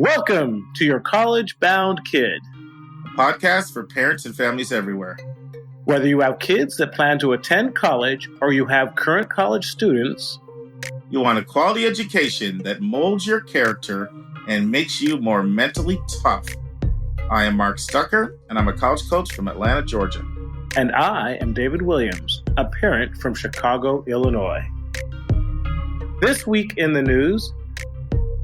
Welcome to Your College Bound Kid, a podcast for parents and families everywhere. Whether you have kids that plan to attend college or you have current college students, you want a quality education that molds your character and makes you more mentally tough. I am Mark Stucker, and I'm a college coach from Atlanta, Georgia. And I am David Williams, a parent from Chicago, Illinois. This week in the news,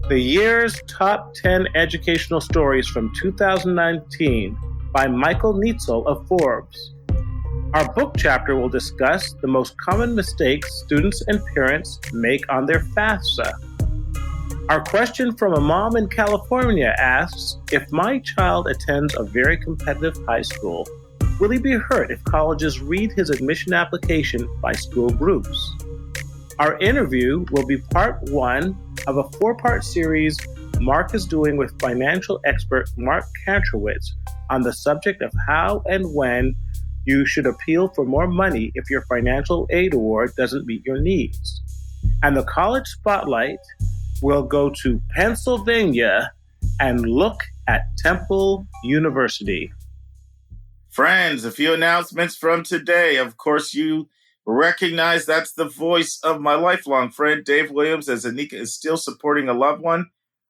the year's top 10 educational stories from 2019 by Michael Nietzel of Forbes. Our book chapter will discuss the most common mistakes students and parents make on their FAFSA. Our question from a mom in California asks, if my child attends a very competitive high school, will he be hurt if colleges read his admission application by school groups? Our interview will be part one of a 4-part series Mark is doing with financial expert Mark Kantrowitz on the subject of how and when you should appeal for more money if your financial aid award doesn't meet your needs. And the college spotlight will go to Pennsylvania and look at Temple University. Friends, a few announcements from today. Of course, you recognize that's the voice of my lifelong friend, Dave Williams, as Anika is still supporting a loved one.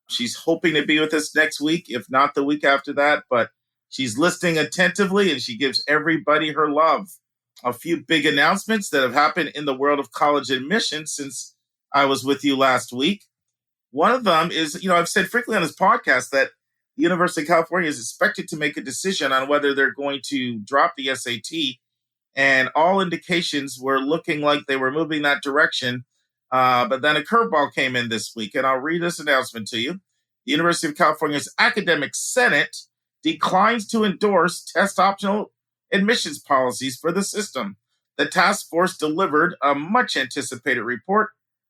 She's hoping to be with us next week, if not the week after that, but she's listening attentively and she gives everybody her love. A few big announcements that have happened in the world of college admissions since I was with you last week. One of them is, I've said frequently on this podcast that the University of California is expected to make a decision on whether they're going to drop the SAT. And all indications were looking like they were moving that direction. But then a curveball came in this week, and I'll read this announcement to you. The University of California's Academic Senate declines to endorse test-optional admissions policies for the system. The task force delivered a much-anticipated report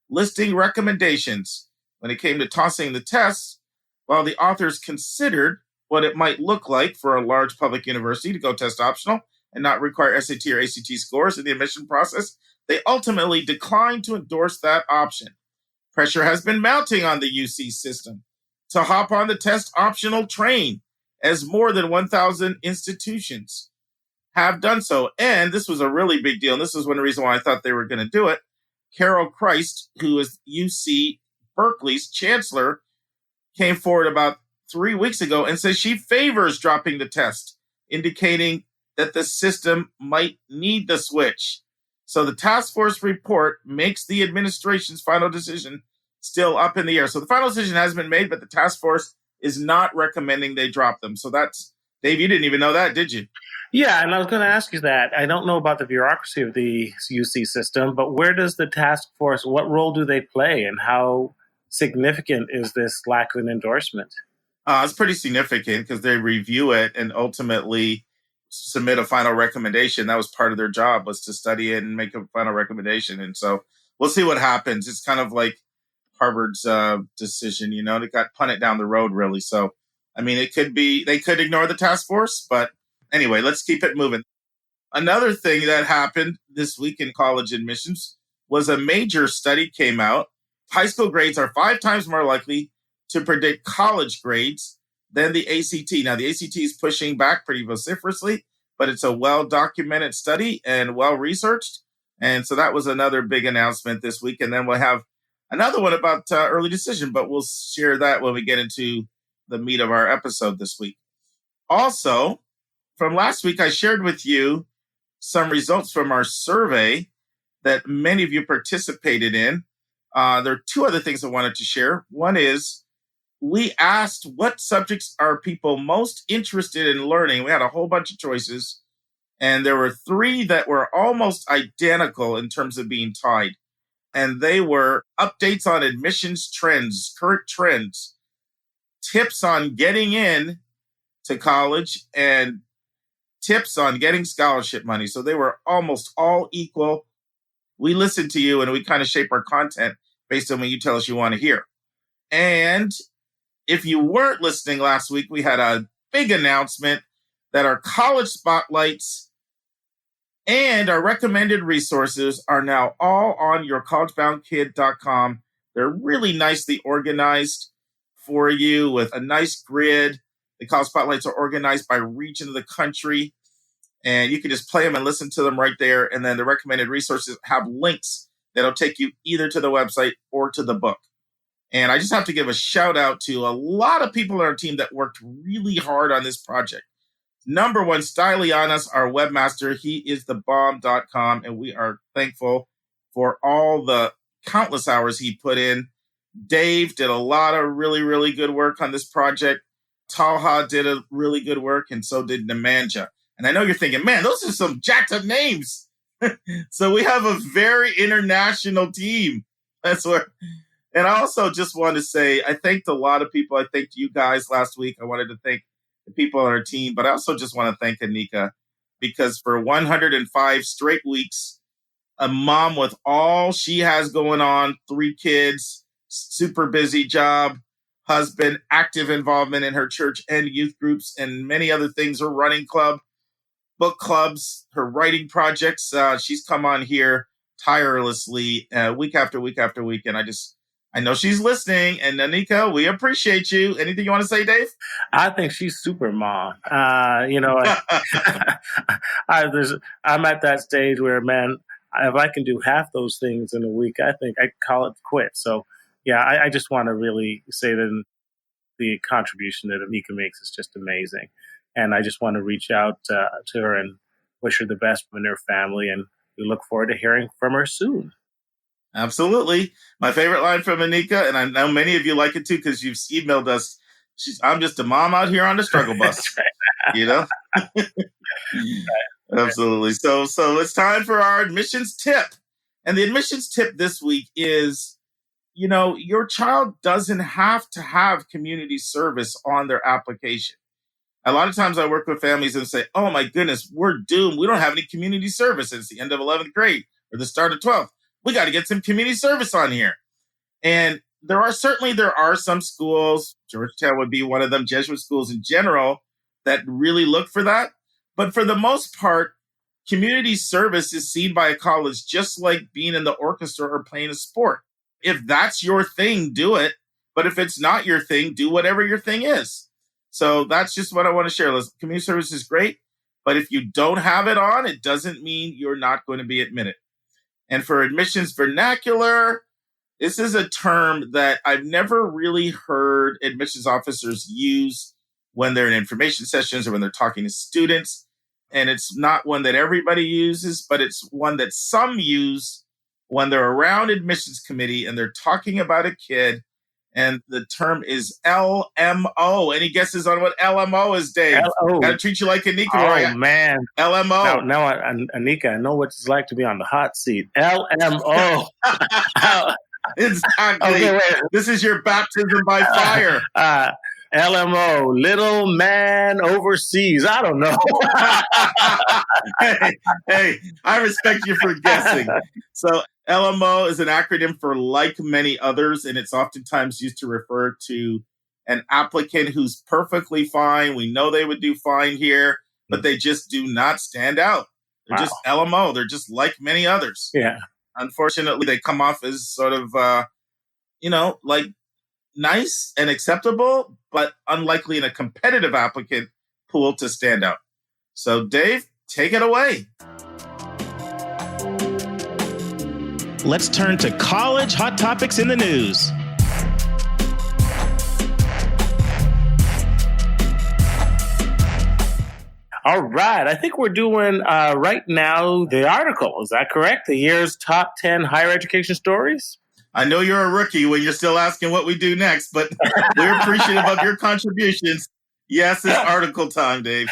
listing recommendations. When it came to tossing the tests, while the authors considered what it might look like for a large public university to go test-optional, and not require SAT or ACT scores in the admission process, they ultimately declined to endorse that option. Pressure has been mounting on the UC system to hop on the test optional train, as more than 1,000 institutions have done so. And this was a really big deal. And this is one reason why I thought they were going to do it. Carol Christ, who is UC Berkeley's chancellor, came forward about 3 weeks ago and says she favors dropping the test, indicating that the system might need the switch. So the task force report makes the administration's final decision still up in the air. So the final decision has been made, but the task force is not recommending they drop them. So that's, Dave, you didn't even know that, did you? Yeah, and I was going to ask you that. I don't know about the bureaucracy of the UC system, but where does the task force, what role do they play, and how significant is this lack of an endorsement? It's pretty significant because they review it and ultimately submit a final recommendation. That was part of their job, was to study it and make a final recommendation. And so we'll see what happens. It's kind of like Harvard's decision, it got punted down the road, really. So, they could ignore the task force, but anyway, let's keep it moving. Another thing that happened this week in college admissions was a major study came out. High school grades are 5 times more likely to predict college grades than the ACT. Now, the ACT is pushing back pretty vociferously, but it's a well-documented study and well-researched. And so that was another big announcement this week. And then we'll have another one about early decision, but we'll share that when we get into the meat of our episode this week. Also, from last week, I shared with you some results from our survey that many of you participated in. There are 2 other things I wanted to share. One is, we asked what subjects are people most interested in learning. We had a whole bunch of choices, and there were 3 that were almost identical in terms of being tied. And they were updates on admissions trends, current trends, tips on getting in to college, and tips on getting scholarship money. So they were almost all equal. We listen to you and we kind of shape our content based on what you tell us you want to hear. And if you weren't listening last week, we had a big announcement that our college spotlights and our recommended resources are now all on yourcollegeboundkid.com. They're really nicely organized for you with a nice grid. The college spotlights are organized by region of the country, and you can just play them and listen to them right there. And then the recommended resources have links that'll take you either to the website or to the book. And I just have to give a shout out to a lot of people on our team that worked really hard on this project. Number one, Stylianos, our webmaster. He is thebomb.com, and we are thankful for all the countless hours he put in. Dave did a lot of really, really good work on this project. Talha did a really good work, and so did Nemanja. And I know you're thinking, man, those are some jacked up names. So we have a very international team. That's where. And I also just want to say, I thanked a lot of people. I thanked you guys last week. I wanted to thank the people on our team, but I also just want to thank Anika, because for 105 straight weeks, a mom with all she has going on, 3 kids, super busy job, husband, active involvement in her church and youth groups, and many other things, her running club, book clubs, her writing projects. She's come on here tirelessly week after week after week. And I know she's listening. And Anika, we appreciate you. Anything you want to say, Dave? I think she's super mom. I'm at that stage where, man, if I can do half those things in a week, I think I call it quits. So, yeah, I just want to really say that the contribution that Anika makes is just amazing. And I just want to reach out to her and wish her the best in her family. And we look forward to hearing from her soon. Absolutely. My favorite line from Anika, and I know many of you like it too because you've emailed us, I'm just a mom out here on the struggle bus. You know? Absolutely. So it's time for our admissions tip. And the admissions tip this week is, your child doesn't have to have community service on their application. A lot of times I work with families and say, oh my goodness, we're doomed. We don't have any community service. It's the end of 11th grade or the start of 12th. We got to get some community service on here. And there are some schools, Georgetown would be one of them, Jesuit schools in general, that really look for that. But for the most part, community service is seen by a college just like being in the orchestra or playing a sport. If that's your thing, do it. But if it's not your thing, do whatever your thing is. So that's just what I want to share. Community service is great, but if you don't have it on, it doesn't mean you're not going to be admitted. And for admissions vernacular, this is a term that I've never really heard admissions officers use when they're in information sessions or when they're talking to students. And it's not one that everybody uses, but it's one that some use when they're around admissions committee and they're talking about a kid. And the term is LMO. Any guesses on what LMO is, Dave? Got to treat you like Anika. Oh, man. LMO. Now, Anika, I know what it's like to be on the hot seat. LMO. Exactly. Okay, this is your baptism by fire. LMO, little man overseas. I don't know. hey, I respect you for guessing. So LMO is an acronym for like many others, and it's oftentimes used to refer to an applicant who's perfectly fine. We know they would do fine here, but they just do not stand out. They're just LMO. They're just like many others. Yeah. Unfortunately, they come off as sort of, like nice and acceptable, but unlikely in a competitive applicant pool to stand out. So, Dave, take it away. Let's turn to college hot topics in the news. All right. I think we're doing right now the article. Is that correct? The year's top 10 higher education stories? I know you're a rookie when you're still asking what we do next, but we're appreciative of your contributions. Yes, it's article time, Dave.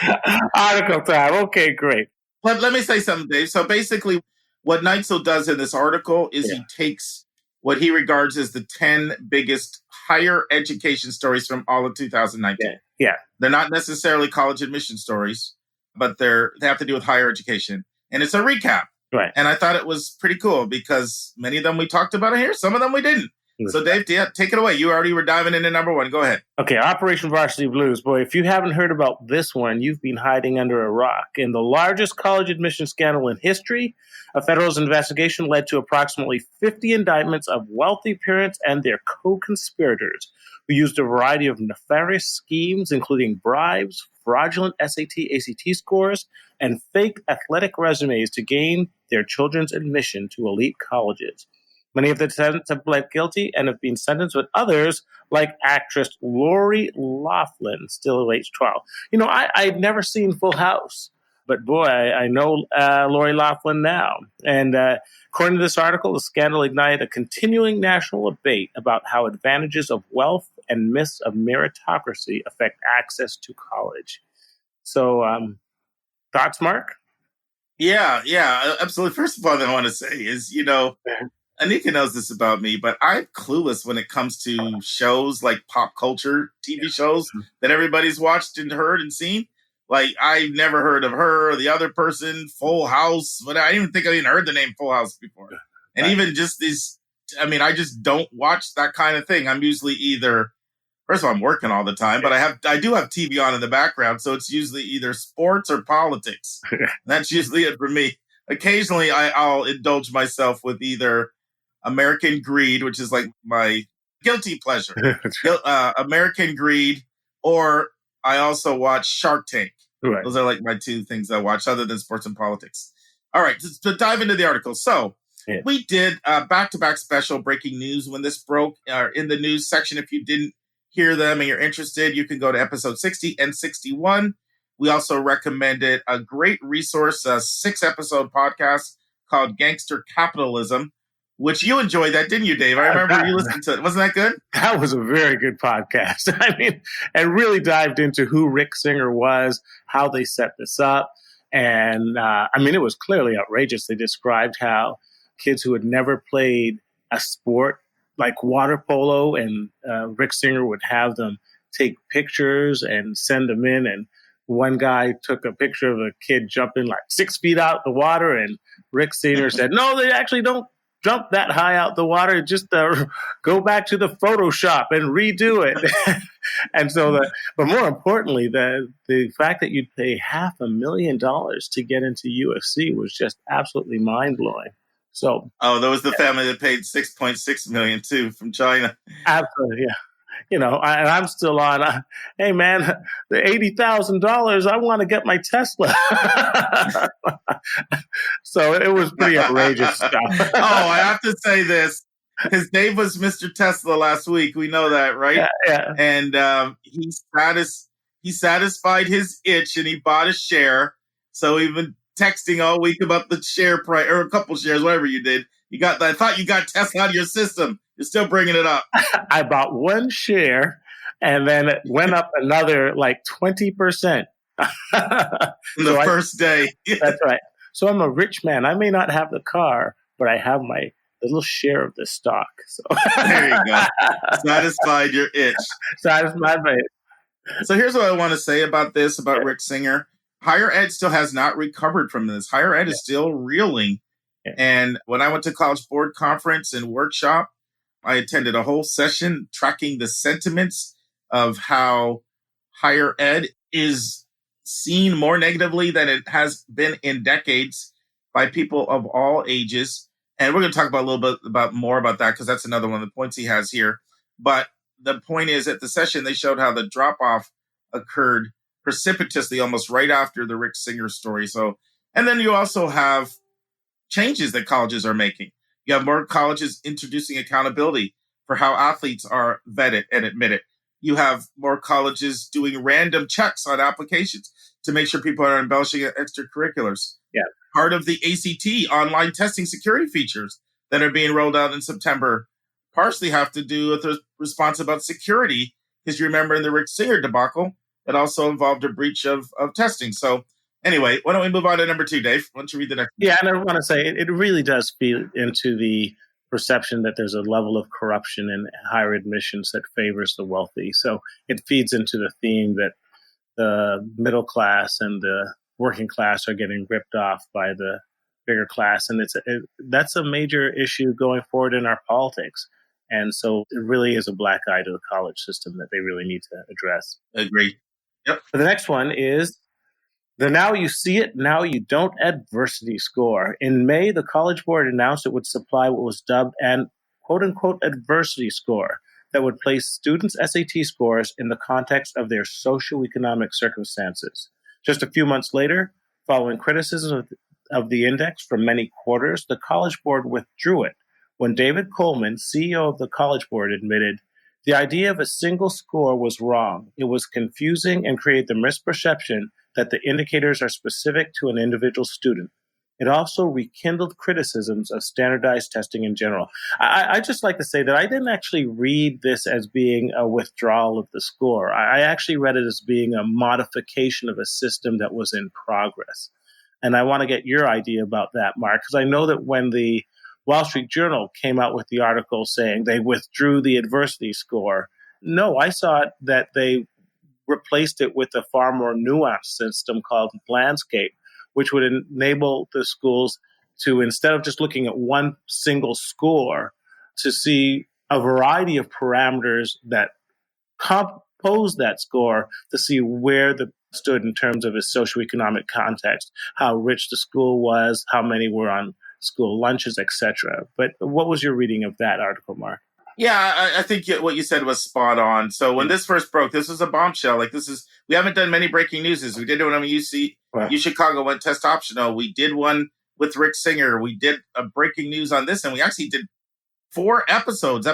Article time. Okay, great. But let me say something, Dave. So basically, what Nietzel does in this article is he takes what he regards as the 10 biggest higher education stories from all of 2019. Yeah. They're not necessarily college admission stories, but they have to do with higher education. And it's a recap. Right. And I thought it was pretty cool because many of them we talked about here, some of them we didn't. So, Dave, take it away. You already were diving into number one. Go ahead. Okay, Operation Varsity Blues. Boy, if you haven't heard about this one, you've been hiding under a rock. In the largest college admission scandal in history, a federal investigation led to approximately 50 indictments of wealthy parents and their co-conspirators who used a variety of nefarious schemes, including bribes, fraudulent SAT, ACT scores, and fake athletic resumes to gain their children's admission to elite colleges. Many of the defendants have pled guilty and have been sentenced, with others, like actress Lori Loughlin, still awaits trial. You know, I've never seen Full House, but boy, I know Lori Loughlin now. And according to this article, the scandal ignited a continuing national debate about how advantages of wealth and myths of meritocracy affect access to college. So, thoughts, Mark? Yeah, absolutely. First of all, that I want to say is, Anika knows this about me, but I'm clueless when it comes to shows like pop culture TV shows that everybody's watched and heard and seen. Like, I've never heard of her or the other person, Full House. But I didn't even think I even heard the name Full House before. And even just these, I just don't watch that kind of thing. I'm usually either, first of all, I'm working all the time, but I do have TV on in the background. So it's usually either sports or politics. That's usually it for me. Occasionally, I'll indulge myself with either American Greed, which is like my guilty pleasure. American Greed, or I also watch Shark Tank. Right. Those are like my two things I watch other than sports and politics. All right, to dive into the article. So we did a back-to-back special breaking news when this broke in the news section. If you didn't hear them and you're interested, you can go to episode 60 and 61. We also recommended a great resource, a 6-episode podcast called Gangster Capitalism, which you enjoyed that, didn't you, Dave? I remember you listened to it. Wasn't that good? That was a very good podcast. I mean, it really dived into who Rick Singer was, how they set this up. And, it was clearly outrageous. They described how kids who had never played a sport like water polo, and Rick Singer would have them take pictures and send them in. And one guy took a picture of a kid jumping like 6 feet out the water, and Rick Singer said, no, they actually don't jump that high out the water. Just go back to the Photoshop and redo it. And so, but more importantly, the fact that you'd pay $500,000 to get into UFC was just absolutely mind blowing. So, there was the family that paid $6.6 million too from China. Absolutely, yeah. And I'm still on. Hey, man, the $80,000. I want to get my Tesla. So it was pretty outrageous stuff. I have to say this because Dave was Mr. Tesla last week. We know that, right? Yeah. And he satisfied his itch and he bought a share. So we've been texting all week about the share price, or a couple shares, whatever you did. I thought you got Tesla out of your system. You're still bringing it up. I bought one share, and then it went up another like 20%. The first day. That's right. So I'm a rich man. I may not have the car, but I have my little share of the stock. So there you go. Satisfied your itch. Satisfied my itch. So here's what I want to say about this, about Rick Singer. Higher ed still has not recovered from this. Higher ed is still reeling. Yeah. And when I went to College Board Conference and workshop, I attended a whole session tracking the sentiments of how higher ed is seen more negatively than it has been in decades by people of all ages. And we're going to talk about a little bit more about that because that's another one of the points he has here. But the point is, at the session, they showed how the drop-off occurred precipitously almost right after the Rick Singer story. So, and then you also have changes that colleges are making. You have more colleges introducing accountability for how athletes are vetted and admitted. You have more colleges doing random checks on applications to make sure people are embellishing extracurriculars. Yeah. Part of the ACT online testing security features that are being rolled out in September partially have to do with the response about security, because you remember in the Rick Singer debacle, it also involved a breach of testing. So anyway, why don't we move on to number 2, Dave? Why don't you read the next one? Yeah, and I want to say it really does feed into the perception that there's a level of corruption in higher admissions that favors the wealthy. So it feeds into the theme that the middle class and the working class are getting ripped off by the bigger class. And that's a major issue going forward in our politics. And so it really is a black eye to the college system that they really need to address. Agree. Yep. The next one is the now you see it, now you don't adversity score. In May, the College Board announced it would supply what was dubbed an quote-unquote adversity score that would place students' SAT scores in the context of their socioeconomic circumstances. Just a few months later, following criticism of the index from many quarters, the College Board withdrew it when David Coleman, CEO of the College Board, admitted the idea of a single score was wrong. It was confusing and created the misperception that the indicators are specific to an individual student. It also rekindled criticisms of standardized testing in general. I just like to say that I didn't actually read this as being a withdrawal of the score. I actually read it as being a modification of a system that was in progress. And I want to get your idea about that, Mark, because I know that when the Wall Street Journal came out with the article saying they withdrew the adversity score, no, I saw it that they replaced it with a far more nuanced system called Landscape, which would enable the schools to, instead of just looking at one single score, to see a variety of parameters that compose that score to see where the stood in terms of its socioeconomic context, how rich the school was, how many were on school lunches, etc. But what was your reading of that article, Mark? Yeah, I think what you said was spot on. So when this first broke, this was a bombshell. We haven't done many breaking newses. We did it when U Chicago went test optional. We did one with Rick Singer. We did a breaking news on this, and we actually did 4 episodes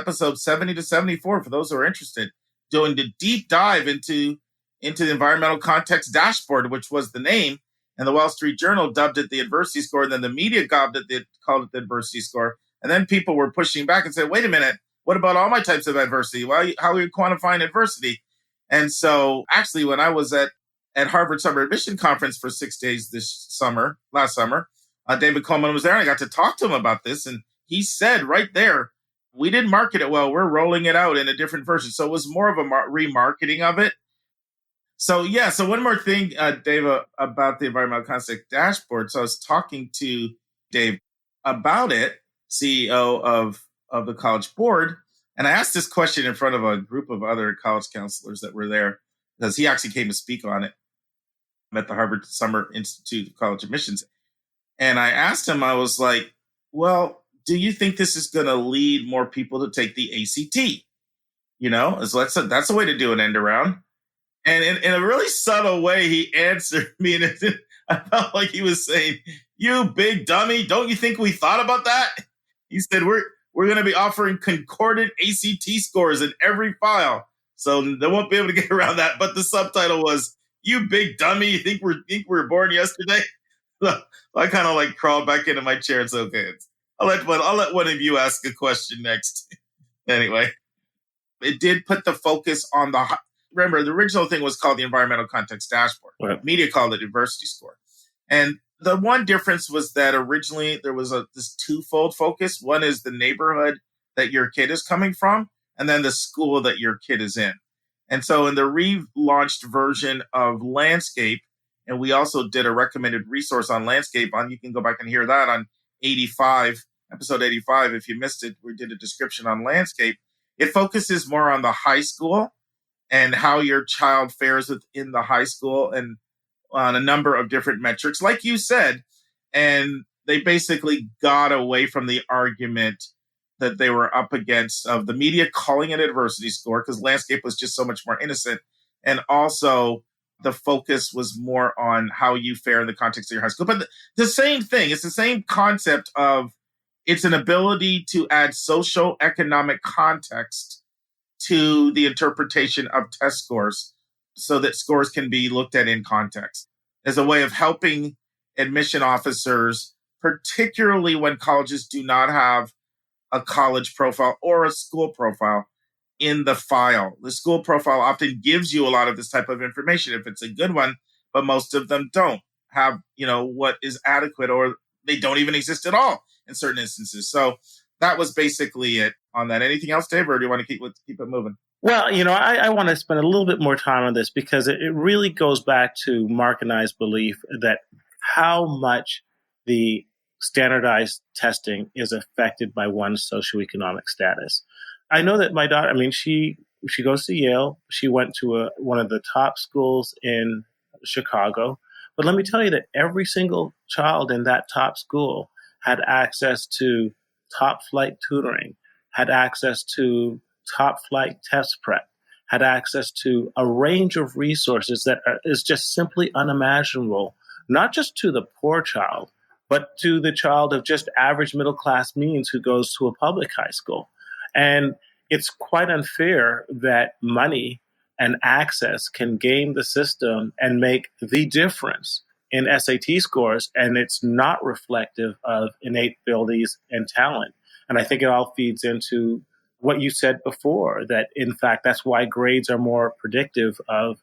70 to 74, for those who are interested, doing the deep dive into the environmental context dashboard, which was the name. And the Wall Street Journal dubbed it the adversity score. And then the media called it the adversity score. And then people were pushing back and said, wait a minute, what about all my types of adversity? How are you quantifying adversity? And so actually, when I was at Harvard Summer Admission Conference for 6 days last summer, David Coleman was there, and I got to talk to him about this. And he said right there, we didn't market it well. We're rolling it out in a different version. So it was more of a remarketing of it. So one more thing, Dave, about the environmental context dashboard. So I was talking to Dave about it, CEO of the College Board, and I asked this question in front of a group of other college counselors that were there, because he actually came to speak on it at the Harvard Summer Institute of College Admissions. And I asked him, I was like, well, do you think this is going to lead more people to take the ACT? That's a way to do an end around. And in a really subtle way, he answered me, and I felt like he was saying, you big dummy, don't you think we thought about that? He said, we're going to be offering concordant ACT scores in every file, so they won't be able to get around that. But the subtitle was, you big dummy, you think we were born yesterday? So I kind of like crawled back into my chair and said, okay, I'll let one of you ask a question next. Anyway, it did put the focus on remember, the original thing was called the Environmental Context Dashboard. Right. Media called it Adversity Score. And the one difference was that originally there was this twofold focus. One is the neighborhood that your kid is coming from, and then the school that your kid is in. And so in the relaunched version of Landscape, and we also did a recommended resource on Landscape, you can go back and hear that on episode 85. If you missed it, we did a description on Landscape. It focuses more on the high school and how your child fares within the high school, and on a number of different metrics, like you said. And they basically got away from the argument that they were up against of the media calling it adversity score, because Landscape was just so much more innocent. And also the focus was more on how you fare in the context of your high school. But the same thing, it's the same concept of, it's an ability to add socioeconomic context to the interpretation of test scores, so that scores can be looked at in context, as a way of helping admission officers, particularly when colleges do not have a college profile or a school profile in the file. The school profile often gives you a lot of this type of information if it's a good one, but most of them don't have, what is adequate, or they don't even exist at all in certain instances. So that was basically it on that. Anything else, Dave, or do you want to keep it moving? Well, I want to spend a little bit more time on this, because it really goes back to Mark and I's belief that how much the standardized testing is affected by one's socioeconomic status. I know that my daughter, I mean, she goes to Yale. She went to one of the top schools in Chicago. But let me tell you that every single child in that top school had access to top flight tutoring, had access to top flight test prep, had access to a range of resources that is just simply unimaginable, not just to the poor child, but to the child of just average middle class means who goes to a public high school. And it's quite unfair that money and access can game the system and make the difference in SAT scores, and it's not reflective of innate abilities and talent. And I think it all feeds into what you said before, that in fact, that's why grades are more predictive of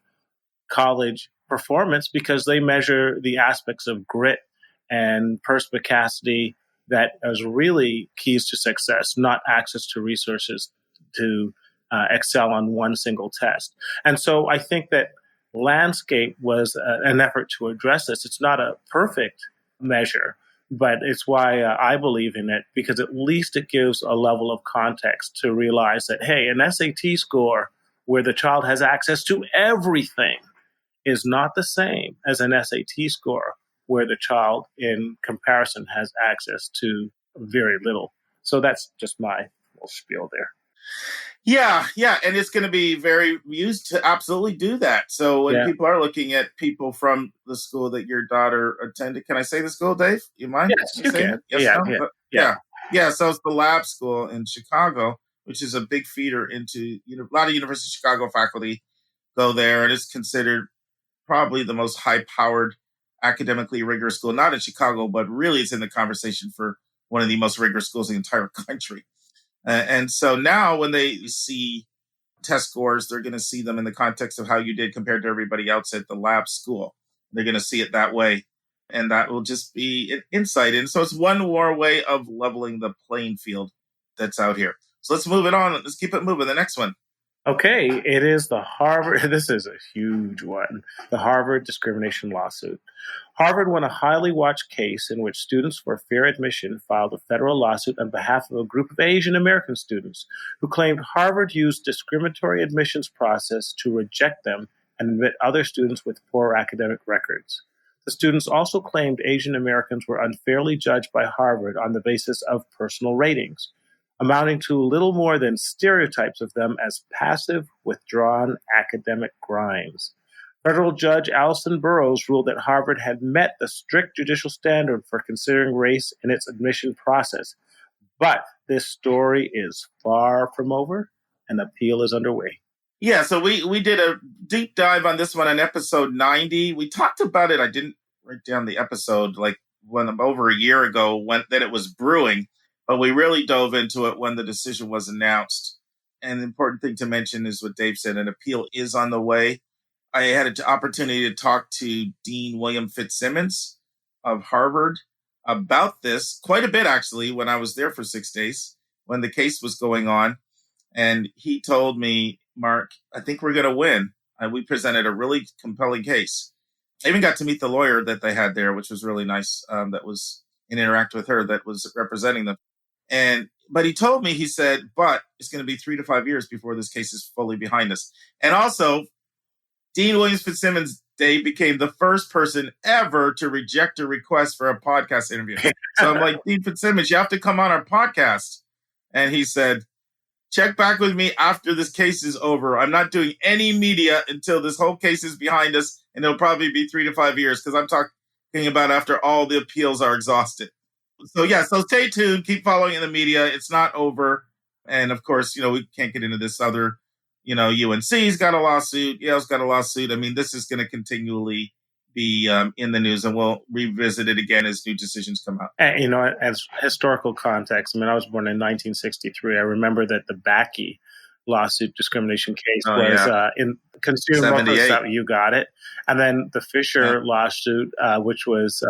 college performance, because they measure the aspects of grit and perspicacity that is really keys to success, not access to resources to excel on one single test. And so I think that landscape was an effort to address this. It's not a perfect measure, but it's why I believe in it, because at least it gives a level of context to realize that, hey, an SAT score where the child has access to everything is not the same as an SAT score where the child in comparison has access to very little. So that's just my little spiel there. Yeah, and it's going to be very used to absolutely do that. So when people are looking at people from the school that your daughter attended, can I say the school, Dave? You mind? Yes, you can. Yeah. So it's the Lab School in Chicago, which is a big feeder into, a lot of University of Chicago faculty go there, and it's considered probably the most high-powered, academically rigorous school, not in Chicago, but really it's in the conversation for one of the most rigorous schools in the entire country. And so now when they see test scores, they're going to see them in the context of how you did compared to everybody else at the lab school. They're going to see it that way. And that will just be an insight. And so it's one more way of leveling the playing field that's out here. So let's move it on. Let's keep it moving. The next one. Okay, it is the Harvard. This is a huge one. The Harvard discrimination lawsuit. Harvard won a highly watched case in which students for fair admission filed a federal lawsuit on behalf of a group of Asian American students who claimed Harvard used discriminatory admissions process to reject them and admit other students with poor academic records. The students also claimed Asian Americans were unfairly judged by Harvard on the basis of personal ratings, amounting to little more than stereotypes of them as passive, withdrawn academic grinds. Federal Judge Alison Burroughs ruled that Harvard had met the strict judicial standard for considering race in its admission process. But this story is far from over. An appeal is underway. Yeah, so we did a deep dive on this one in episode 90. We talked about it. I didn't write down the episode over a year ago that it was brewing. But we really dove into it when the decision was announced. And the important thing to mention is what Dave said, an appeal is on the way. I had an opportunity to talk to Dean William Fitzsimmons of Harvard about this quite a bit, actually, when I was there for 6 days, when the case was going on. And he told me, Mark, I think we're going to win. We presented a really compelling case. I even got to meet the lawyer that they had there, which was really nice, and interact with her that was representing them. But he told me, he said, but it's going to be 3 to 5 years before this case is fully behind us. And also, Dean Williams Fitzsimmons Day became the first person ever to reject a request for a podcast interview. So I'm like, Dean Fitzsimmons, you have to come on our podcast. And he said, check back with me after this case is over. I'm not doing any media until this whole case is behind us. And it'll probably be 3 to 5 years, because I'm talking about after all the appeals are exhausted. So stay tuned. Keep following in the media. It's not over. And of course, we can't get into this other, UNC's got a lawsuit. Yale's got a lawsuit. I mean, this is going to continually be in the news, and we'll revisit it again as new decisions come out. And, as historical context, I was born in 1963. I remember that the Backey lawsuit discrimination case was in Consumer Reports. You got it. And then the Fisher lawsuit, which was...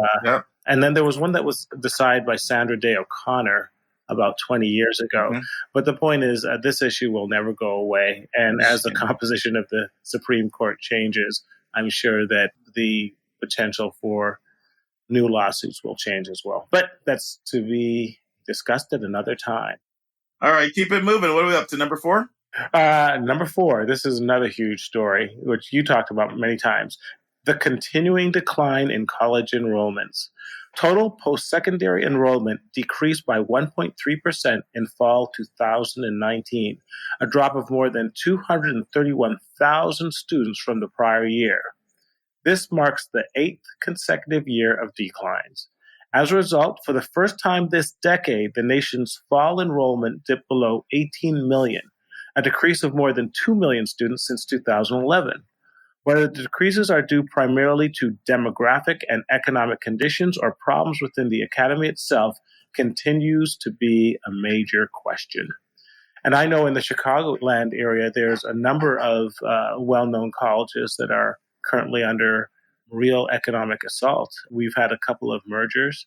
And then there was one that was decided by Sandra Day O'Connor about 20 years ago. Mm-hmm. But the point is, this issue will never go away. And as the composition of the Supreme Court changes, I'm sure that the potential for new lawsuits will change as well. But that's to be discussed at another time. All right, keep it moving. What are we up to? Number 4? Number 4, this is another huge story, which you talked about many times. The continuing decline in college enrollments. Total post-secondary enrollment decreased by 1.3% in fall 2019, a drop of more than 231,000 students from the prior year. This marks the 8th consecutive year of declines. As a result, for the first time this decade, the nation's fall enrollment dipped below 18 million, a decrease of more than 2 million students since 2011. Whether the decreases are due primarily to demographic and economic conditions or problems within the academy itself continues to be a major question. And I know in the Chicagoland area, there's a number of well-known colleges that are currently under real economic assault. We've had a couple of mergers,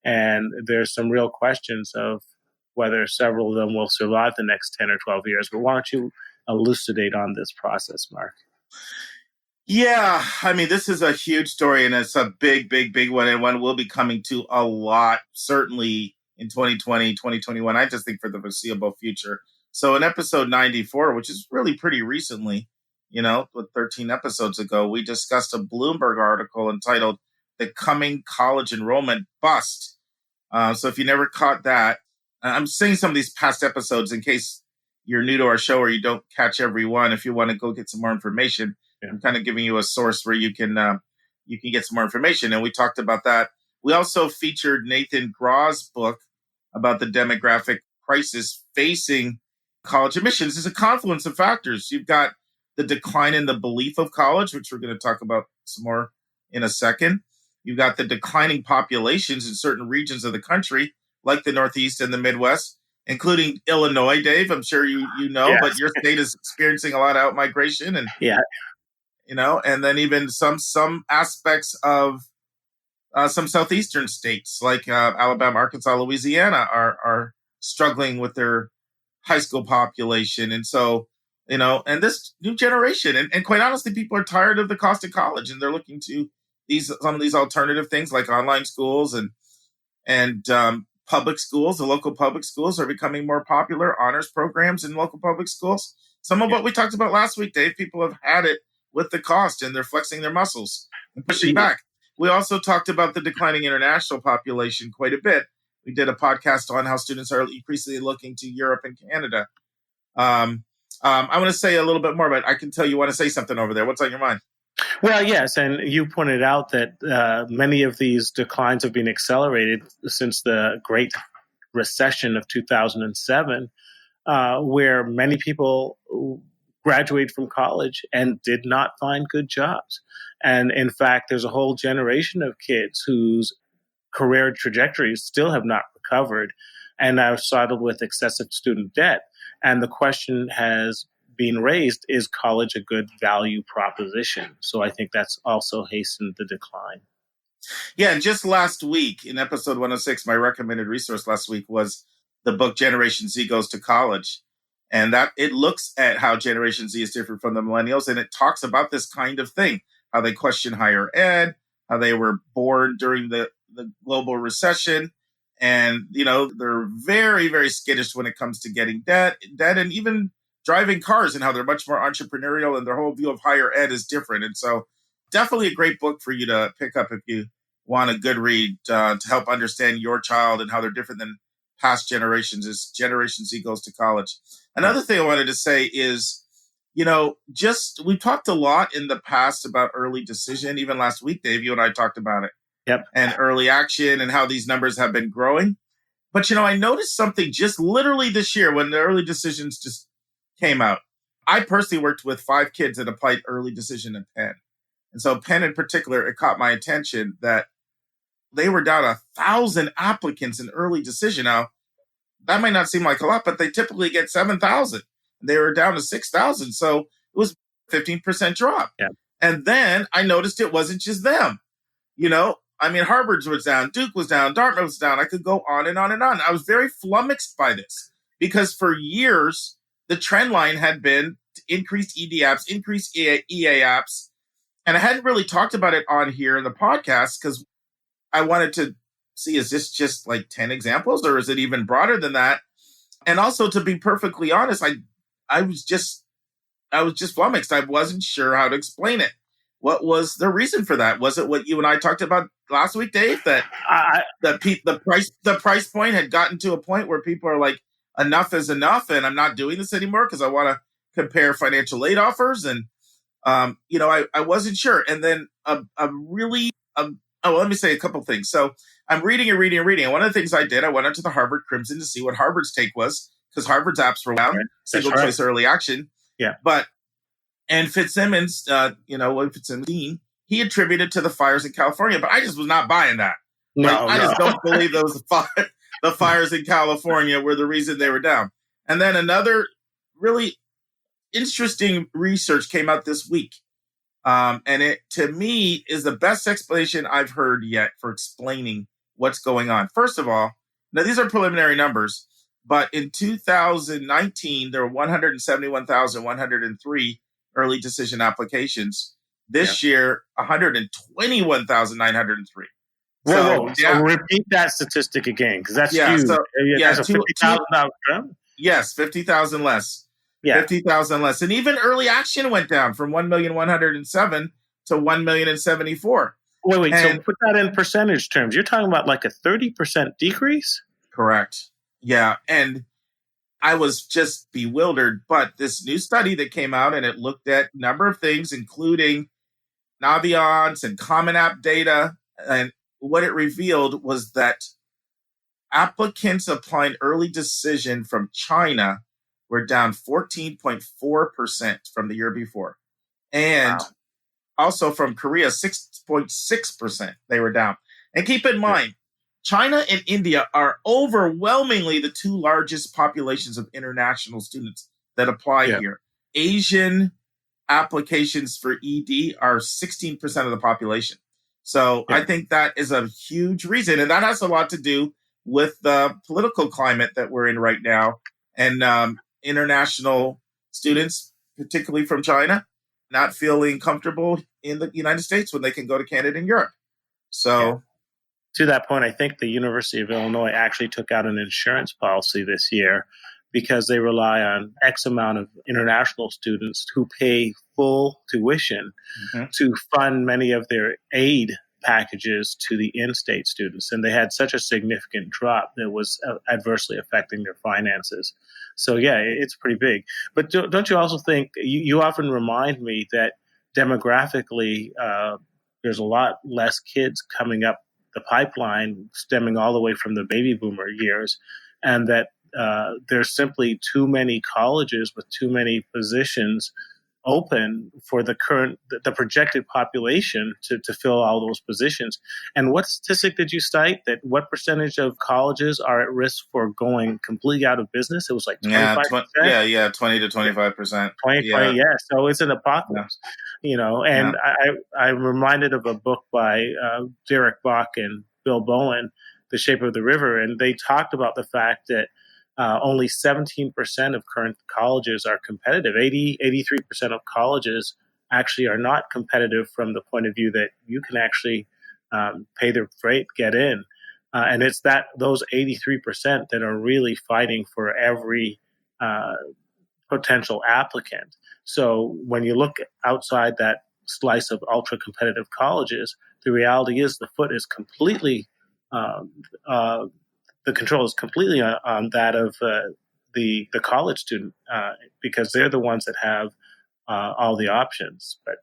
and there's some real questions of whether several of them will survive the next 10 or 12 years. But why don't you elucidate on this process, Mark? Yeah, I mean, this is a huge story, and it's a big, big, big one, and one we'll be coming to a lot, certainly in 2020, 2021, I just think for the foreseeable future. So in episode 94, which is really pretty recently, 13 episodes ago, we discussed a Bloomberg article entitled "The Coming College Enrollment Bust." So if you never caught that, I'm saying some of these past episodes in case you're new to our show or you don't catch every one. If you want to go get some more information, I'm kind of giving you a source where you can get some more information. And we talked about that. We also featured Nathan Graw's book about the demographic crisis facing college admissions. It's a confluence of factors. You've got the decline in the belief of college, which we're going to talk about some more in a second. You've got the declining populations in certain regions of the country, like the Northeast and the Midwest, including Illinois, Dave. I'm sure you know, yes. But your state is experiencing a lot of outmigration, and and then even some aspects of some southeastern states like Alabama, Arkansas, Louisiana are struggling with their high school population, and so and this new generation, and quite honestly, people are tired of the cost of college, and they're looking to some of these alternative things like online schools and public schools. The local public schools are becoming more popular. Honors programs in local public schools. Some of what we talked about last week, Dave. People have had it with the cost, and they're flexing their muscles and pushing back. We also talked about the declining international population quite a bit. We did a podcast on how students are increasingly looking to Europe and Canada. I want to say a little bit more, but I can tell you want to say something over there. What's on your mind? Well, yes, and you pointed out that many of these declines have been accelerated since the Great Recession of 2007, where many people graduated from college and did not find good jobs. And in fact, there's a whole generation of kids whose career trajectories still have not recovered and are saddled with excessive student debt. And the question has been raised, is college a good value proposition? So I think that's also hastened the decline. Yeah, and just last week in episode 106, my recommended resource last week was the book Generation Z Goes to College. And that it looks at how Generation Z is different from the millennials, and it talks about this kind of thing, how they question higher ed, how they were born during the global recession. And, they're very, very skittish when it comes to getting debt and even driving cars, and how they're much more entrepreneurial, and their whole view of higher ed is different. And so definitely a great book for you to pick up if you want a good read to help understand your child and how they're different than past generations. Is Generation Z Goes to College. Another thing I wanted to say is, we talked a lot in the past about early decision. Even last week, Dave, you and I talked about it. Yep. And early action and how these numbers have been growing. But, I noticed something just literally this year when the early decisions just came out. I personally worked with 5 kids that applied early decision at Penn. And so Penn in particular, it caught my attention that they were down 1,000 applicants in early decision. Now, that might not seem like a lot, but they typically get 7,000. They were down to 6,000. So it was a 15% drop. Yeah. And then I noticed it wasn't just them. Harvard was down, Duke was down, Dartmouth was down. I could go on and on and on. I was very flummoxed by this because for years, the trend line had been increased ED apps, increased EA apps. And I hadn't really talked about it on here in the podcast because I wanted to see, is this just like 10 examples or is it even broader than that? And also, to be perfectly honest, I was just flummoxed. I wasn't sure how to explain it. What was the reason for that? Was it what you and I talked about last week, Dave? That the price point had gotten to a point where people are like, enough is enough, and I'm not doing this anymore because I want to compare financial aid offers. And I wasn't sure. And then let me say a couple things. So I'm reading and reading and reading. And one of the things I did, I went into the Harvard Crimson to see what Harvard's take was, because Harvard's apps were down, single choice early action. Yeah. And Fitzsimmons, Fitzsimmons, he attributed to the fires in California, but I just was not buying that. I just don't believe those the fires in California were the reason they were down. And then another really interesting research came out this week. And it, to me, is the best explanation I've heard yet for explaining what's going on. First of all, now these are preliminary numbers, but in 2019, there were 171,103 early decision applications. This year, 121,903. So repeat that statistic again, because that's huge. So, that's a 50,000 drum. Yes, 50,000 less. Yeah. 50,000 less. And even early action went down from 1,107,000 to 1,074,000. Wait. So put that in percentage terms. You're talking about like a 30% decrease? Correct. Yeah. And I was just bewildered. But this new study that came out, and it looked at a number of things, including Naviance and Common App data. And what it revealed was that applicants applying early decision from China were down 14.4% from the year before. And also from Korea, 6.6%, they were down. And keep in mind, China and India are overwhelmingly the two largest populations of international students that apply here. Asian applications for ED are 16% of the population. So I think that is a huge reason. And that has a lot to do with the political climate that we're in right now. And international students, particularly from China, not feeling comfortable in the United States when they can go to Canada and Europe. So to that point, I think the University of Illinois actually took out an insurance policy this year because they rely on X amount of international students who pay full tuition to fund many of their aid packages to the in-state students. And they had such a significant drop that was adversely affecting their finances. So, yeah, it's pretty big. But don't you also think, you often remind me that demographically, there's a lot less kids coming up the pipeline, stemming all the way from the baby boomer years, and that there's simply too many colleges with too many positions open for the projected population to fill all those positions. And what statistic did you cite that what percentage of colleges are at risk for going completely out of business? It was like 25%. 20 to 25%. 20, so it's an apocalypse, and I'm reminded of a book by Derek Bach and Bill Bowen, The Shape of the River, and they talked about the fact that only 17% of current colleges are competitive. 83% of colleges actually are not competitive from the point of view that you can actually pay their freight, get in. And it's those 83% that are really fighting for every potential applicant. So when you look outside that slice of ultra competitive colleges, the reality is the foot is completely the control is completely on that of the college student because they're the ones that have all the options. But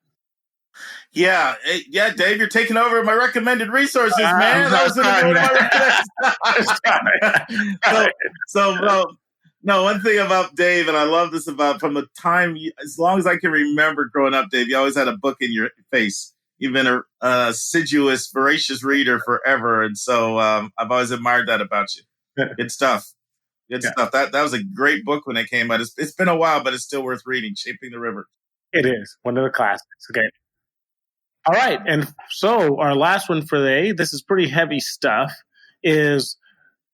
Dave, you're taking over my recommended resources, man. One thing about Dave, and I love this about from the time, as long as I can remember growing up, Dave, you always had a book in your face. You've been a assiduous, voracious reader forever. And so I've always admired that about you. Good stuff. Stuff. That was a great book when it came out. It's been a while, but it's still worth reading, Shaping the River. It is. One of the classics. Okay. All right. And so our last one for the day, this is pretty heavy stuff, is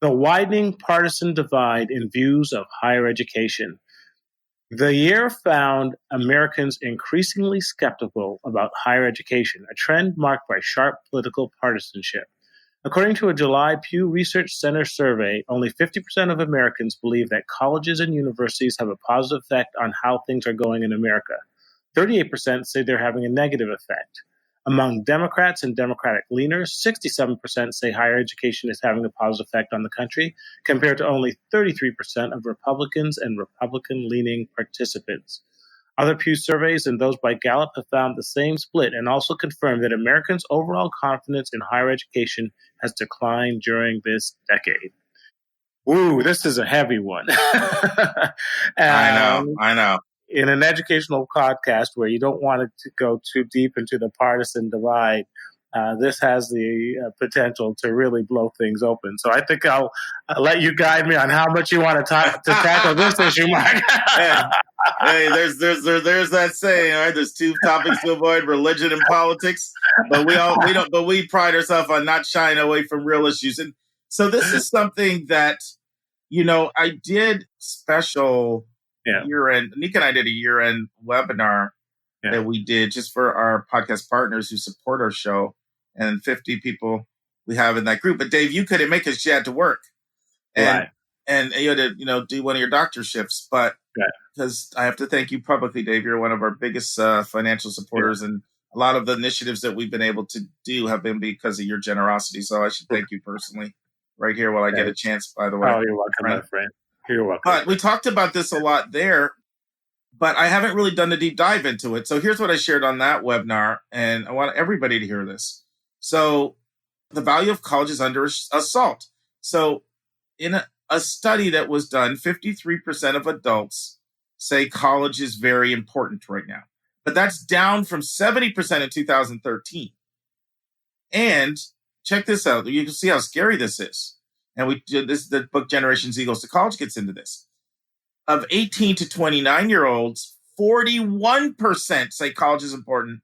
the widening partisan divide in views of higher education. The year found Americans increasingly skeptical about higher education, a trend marked by sharp political partisanship. According to a July Pew Research Center survey, only 50% of Americans believe that colleges and universities have a positive effect on how things are going in America. 38% say they're having a negative effect. Among Democrats and Democratic leaners, 67% say higher education is having a positive effect on the country, compared to only 33% of Republicans and Republican-leaning participants. Other Pew surveys and those by Gallup have found the same split and also confirmed that Americans' overall confidence in higher education has declined during this decade. Ooh, this is a heavy one. I know. In an educational podcast where you don't want it to go too deep into the partisan divide, this has the potential to really blow things open. So I think I'll let you guide me on how much you want to tackle this issue, Mark. Hey, there's that saying, all right? There's two topics to avoid: religion and politics. But we pride ourselves on not shying away from real issues. And so this is something that, I did special year-end. Nika and I did a year-end webinar that we did just for our podcast partners who support our show, and 50 people we have in that group. But Dave, you couldn't make it; you had to work, and you had to do one of your doctor shifts. But because I have to thank you publicly, Dave, you're one of our biggest financial supporters, and a lot of the initiatives that we've been able to do have been because of your generosity. So I should thank you personally right here while I get a chance. By the way, you're welcome, my friend. You're welcome. But we talked about this a lot there, but I haven't really done a deep dive into it. So here's what I shared on that webinar, and I want everybody to hear this. So the value of college is under assault. So in a study that was done, 53% of adults say college is very important right now. But that's down from 70% in 2013. And check this out. You can see how scary this is. And the book Generation Z Goes to College gets into this. Of 18 to 29-year-olds, 41% say college is important.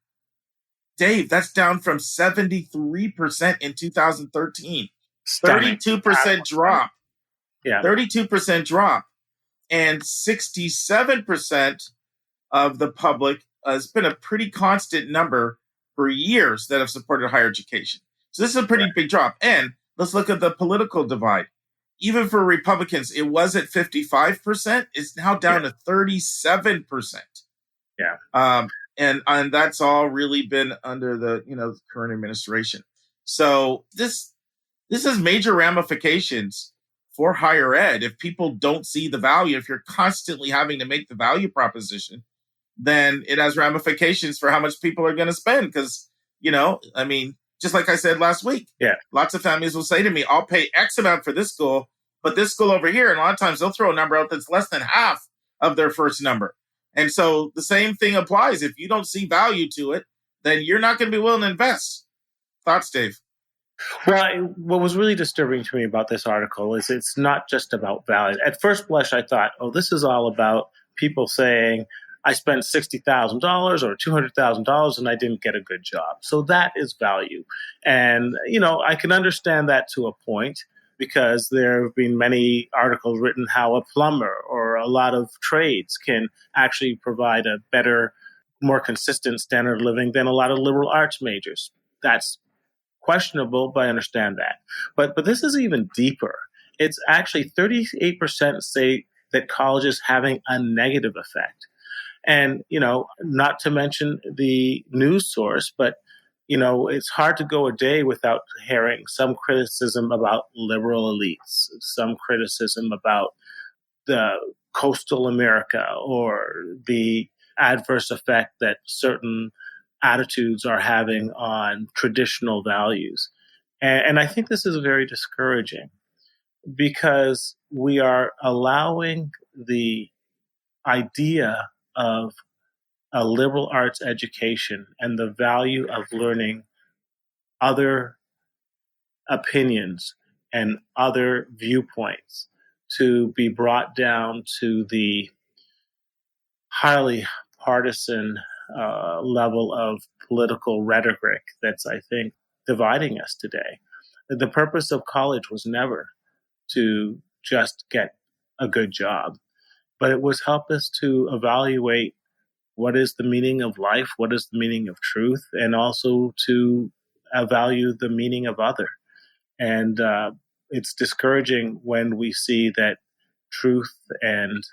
Dave, that's down from 73% in 2013. Stunning. 32% drop. Yeah. 32% drop. And 67% of the public has been a pretty constant number for years that have supported higher education. So this is a pretty big drop. And let's look at the political divide. Even for Republicans, it was at 55%. It's now down to 37%. Yeah. And that's all really been under the current administration. So this has major ramifications for higher ed. If people don't see the value, if you're constantly having to make the value proposition, then it has ramifications for how much people are going to spend. Because, just like I said last week, lots of families will say to me, I'll pay X amount for this school, but this school over here, and a lot of times they'll throw a number out that's less than half of their first number. And so the same thing applies. If you don't see value to it, then you're not going to be willing to invest. Thoughts, Dave? Well, what was really disturbing to me about this article is it's not just about value. At first blush, I thought, this is all about people saying, I spent $60,000 or $200,000 and I didn't get a good job. So that is value. And, I can understand that to a point because there have been many articles written how a plumber or a lot of trades can actually provide a better, more consistent standard of living than a lot of liberal arts majors. That's questionable, but I understand that. But this is even deeper. It's actually 38% say that college is having a negative effect. And, not to mention the news source, but, it's hard to go a day without hearing some criticism about liberal elites, some criticism about the coastal America or the adverse effect that certain attitudes are having on traditional values. And I think this is very discouraging because we are allowing the idea of a liberal arts education and the value of learning other opinions and other viewpoints to be brought down to the highly partisan level of political rhetoric that's, I think, dividing us today. The purpose of college was never to just get a good job, but it was help us to evaluate what is the meaning of life, what is the meaning of truth, and also to value the meaning of other. And it's discouraging when we see that truth and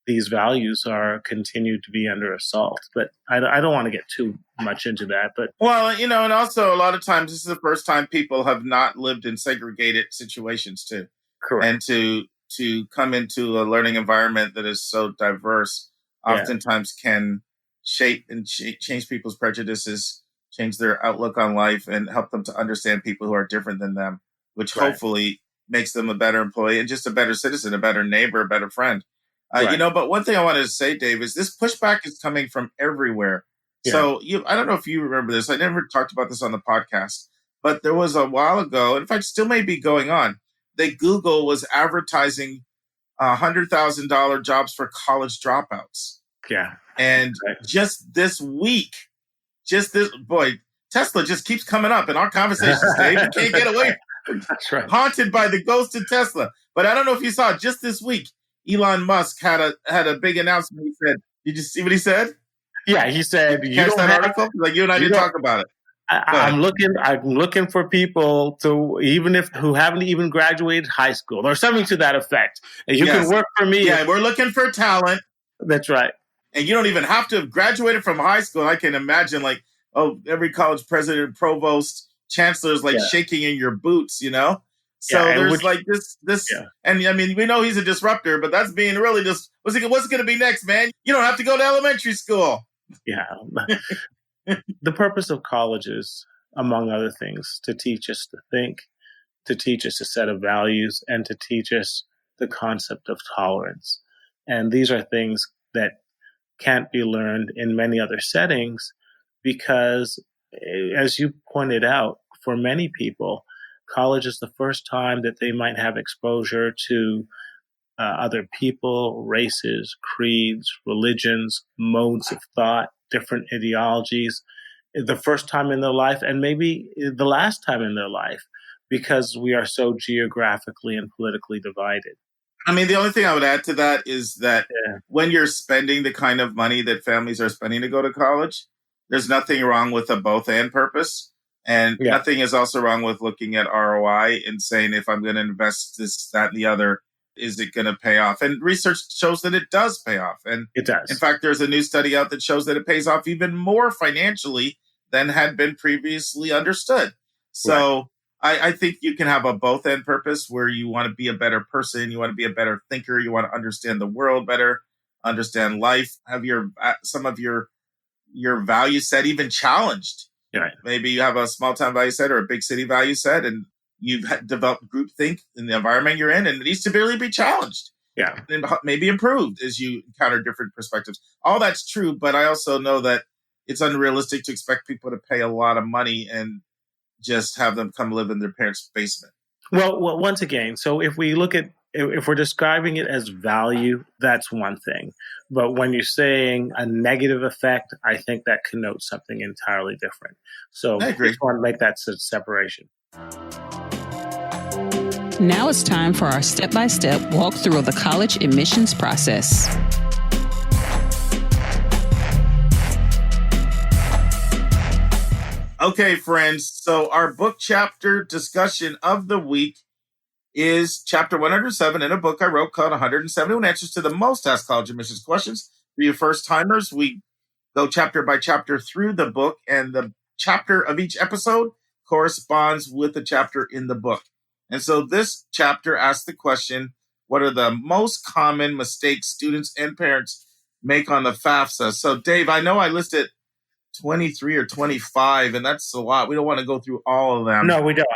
these values are continued to be under assault. But I don't want to get too much into that. But well, and also a lot of times this is the first time people have not lived in segregated situations too. correct. And to come into a learning environment that is so diverse, oftentimes can shape and change people's prejudices, change their outlook on life, and help them to understand people who are different than them, which hopefully makes them a better employee and just a better citizen, a better neighbor, a better friend. But one thing I wanted to say, Dave, is this pushback is coming from everywhere. Yeah. So I don't know if you remember this. I never talked about this on the podcast, but there was a while ago, in fact, still may be going on, that Google was advertising $100,000 jobs for college dropouts. Yeah. And just this week, Tesla just keeps coming up in our conversations, Dave. You can't get away. That's right. Haunted by the ghost of Tesla. But I don't know if you saw, just this week, Elon Musk had a big announcement. He said, did you see what he said? Yeah, he said, you catch that article? Like you and I didn't talk about it. I'm looking for people who haven't even graduated high school or something to that effect. And you can work for me. Yeah, we're looking for talent. That's right. And you don't even have to have graduated from high school. I can imagine every college president, provost, chancellor's shaking in your boots, So there's this, and I mean, we know he's a disruptor, but that's being really just, what's going to be next, man? You don't have to go to elementary school. Yeah. The purpose of colleges, among other things, to teach us to think, to teach us a set of values, and to teach us the concept of tolerance. And these are things that can't be learned in many other settings because, as you pointed out, for many people, college is the first time that they might have exposure to other people, races, creeds, religions, modes of thought, different ideologies, the first time in their life and maybe the last time in their life, because we are so geographically and politically divided. I mean, the only thing I would add to that is that when you're spending the kind of money that families are spending to go to college, there's nothing wrong with a both and purpose. And nothing is also wrong with looking at ROI and saying, if I'm going to invest this, that, and the other, is it going to pay off? And research shows that it does pay off. And it does. In fact, there's a new study out that shows that it pays off even more financially than had been previously understood. So I think you can have a both end purpose where you want to be a better person, you want to be a better thinker, you want to understand the world better, understand life, have some of your value set even challenged. Right. Maybe you have a small town value set or a big city value set, and you've developed groupthink in the environment you're in, and it needs to really be challenged. Yeah. And maybe improved as you encounter different perspectives. All that's true, but I also know that it's unrealistic to expect people to pay a lot of money and just have them come live in their parents' basement. Well, once again, so if we're describing it as value, that's one thing. But when you're saying a negative effect, I think that connotes something entirely different. So I agree. I just want to make that separation. Now it's time for our step-by-step walkthrough of the college admissions process. Okay, friends. So our book chapter discussion of the week is chapter 107 in a book I wrote called 171 Answers to the Most Asked College Admissions Questions. For you first-timers, we go chapter by chapter through the book, and the chapter of each episode corresponds with the chapter in the book. And so this chapter asks the question, what are the most common mistakes students and parents make on the FAFSA? So, Dave, I know I listed 23 or 25, and that's a lot. We don't want to go through all of them. No, we don't.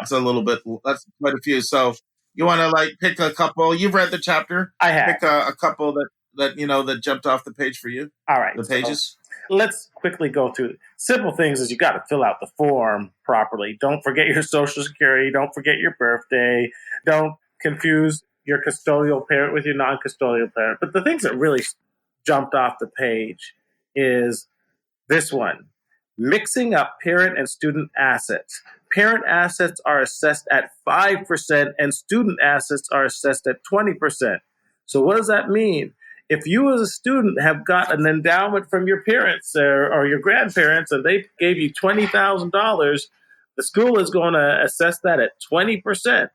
That's quite a few. So you want to pick a couple. You've read the chapter. I have. Pick a couple that jumped off the page for you. All right. The pages. So let's quickly go through simple things. Is you got to fill out the form properly. Don't forget your social security. Don't forget your birthday. Don't confuse your custodial parent with your non-custodial parent. But the things that really jumped off the page is this one: mixing up parent and student assets. Parent assets are assessed at 5% and student assets are assessed at 20%. So what does that mean? If you as a student have got an endowment from your parents or your grandparents and they gave you $20,000, the school is going to assess that at 20%.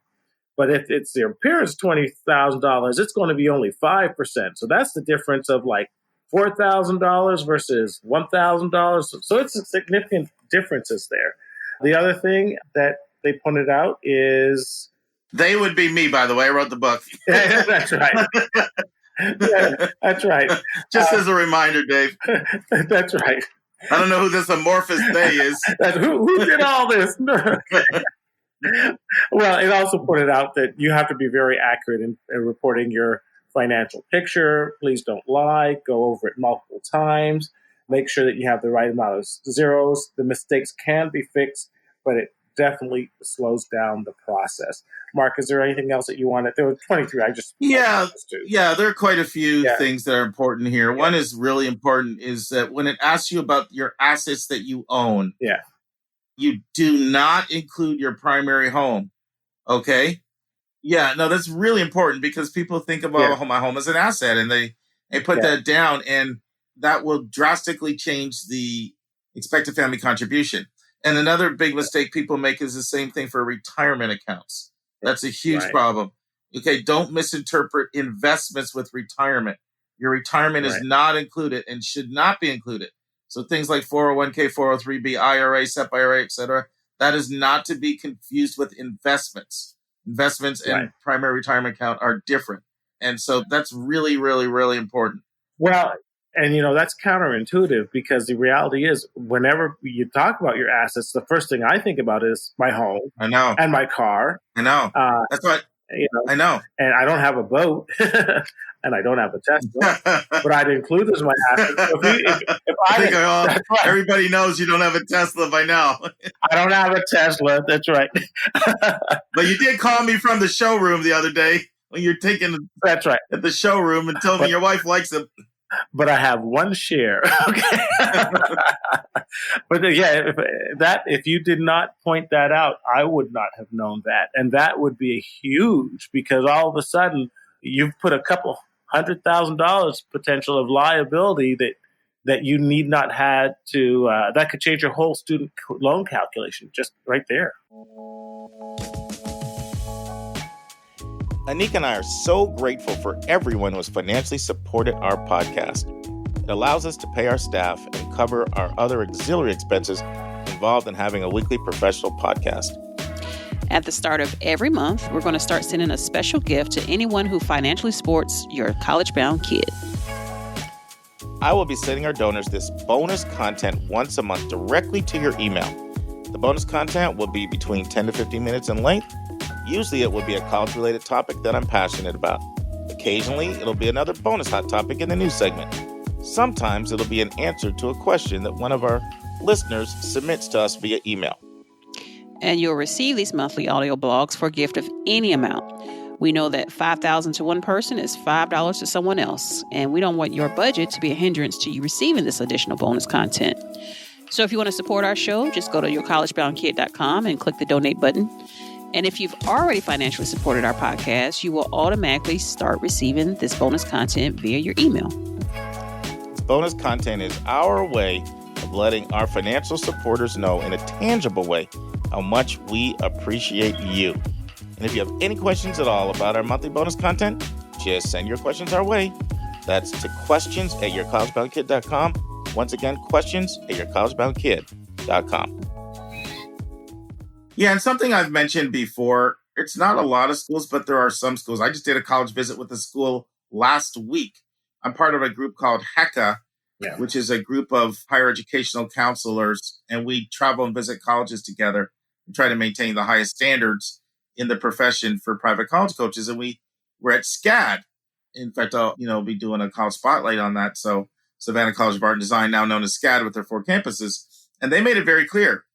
But if it's their parents' $20,000, it's going to be only 5%. So that's the difference of like $4,000 versus $1,000. So it's a significant differences there. The other thing that they pointed out is they would be me, by the way. I wrote the book. That's right. Yeah, that's right. Just as a reminder, Dave. That's right. I don't know who this amorphous they is. Who did all this? Well, it also pointed out that you have to be very accurate in reporting your financial picture. Please don't lie. Go over it multiple times. Make sure that you have the right amount of zeros. The mistakes can be fixed, but it definitely slows down the process. Mark, is there anything else that you wanted? There were 23. Yeah, there are quite a few things that are important here. One is really important is that when it asks you about your assets that you own, you do not include your primary home. Okay? Yeah, no, that's really important because people think about my home as an asset and they put that down, and that will drastically change the expected family contribution. And another big mistake people make is the same thing for retirement accounts. That's a huge problem. Okay, don't misinterpret investments with retirement. Your retirement is not included and should not be included. So things like 401k, 403b, IRA, SEP IRA, etc., that is not to be confused with investments. Investments and primary retirement account are different. And so that's really, really, really important. Well, and, that's counterintuitive because the reality is whenever you talk about your assets, the first thing I think about is my home. I know. And my car. I know. That's what I know. And I don't have a boat and I don't have a Tesla, but I'd include this in my assets. So if everybody knows you don't have a Tesla by now. I don't have a Tesla. That's right. But you did call me from the showroom the other day when you're taking at the showroom and told me your wife likes them. But I have one share. Okay. But if you did not point that out, I would not have known that. And that would be huge because all of a sudden you've put a couple $100,000 potential of liability that you need not had to, that could change your whole student loan calculation just right there. Anika and I are so grateful for everyone who has financially supported our podcast. It allows us to pay our staff and cover our other auxiliary expenses involved in having a weekly professional podcast. At the start of every month, we're going to start sending a special gift to anyone who financially supports your college-bound kid. I will be sending our donors this bonus content once a month directly to your email. The bonus content will be between 10 to 15 minutes in length. Usually it will be a college-related topic that I'm passionate about. Occasionally, it'll be another bonus hot topic in the news segment. Sometimes it'll be an answer to a question that one of our listeners submits to us via email. And you'll receive these monthly audio blogs for a gift of any amount. We know that $5,000 to one person is $5 to someone else, and we don't want your budget to be a hindrance to you receiving this additional bonus content. So if you want to support our show, just go to yourcollegeboundkid.com and click the donate button. And if you've already financially supported our podcast, you will automatically start receiving this bonus content via your email. This bonus content is our way of letting our financial supporters know in a tangible way how much we appreciate you. And if you have any questions at all about our monthly bonus content, just send your questions our way. That's to questions@yourcollegeboundkid.com. Once again, questions@yourcollegeboundkid.com. Yeah, and something I've mentioned before, it's not a lot of schools, but there are some schools. I just did a college visit with a school last week. I'm part of a group called HECA, which is a group of higher educational counselors, and we travel and visit colleges together and try to maintain the highest standards in the profession for private college coaches. And we were at SCAD. In fact, I'll be doing a college spotlight on that. So Savannah College of Art and Design, now known as SCAD with their 4 campuses. And they made it very clear.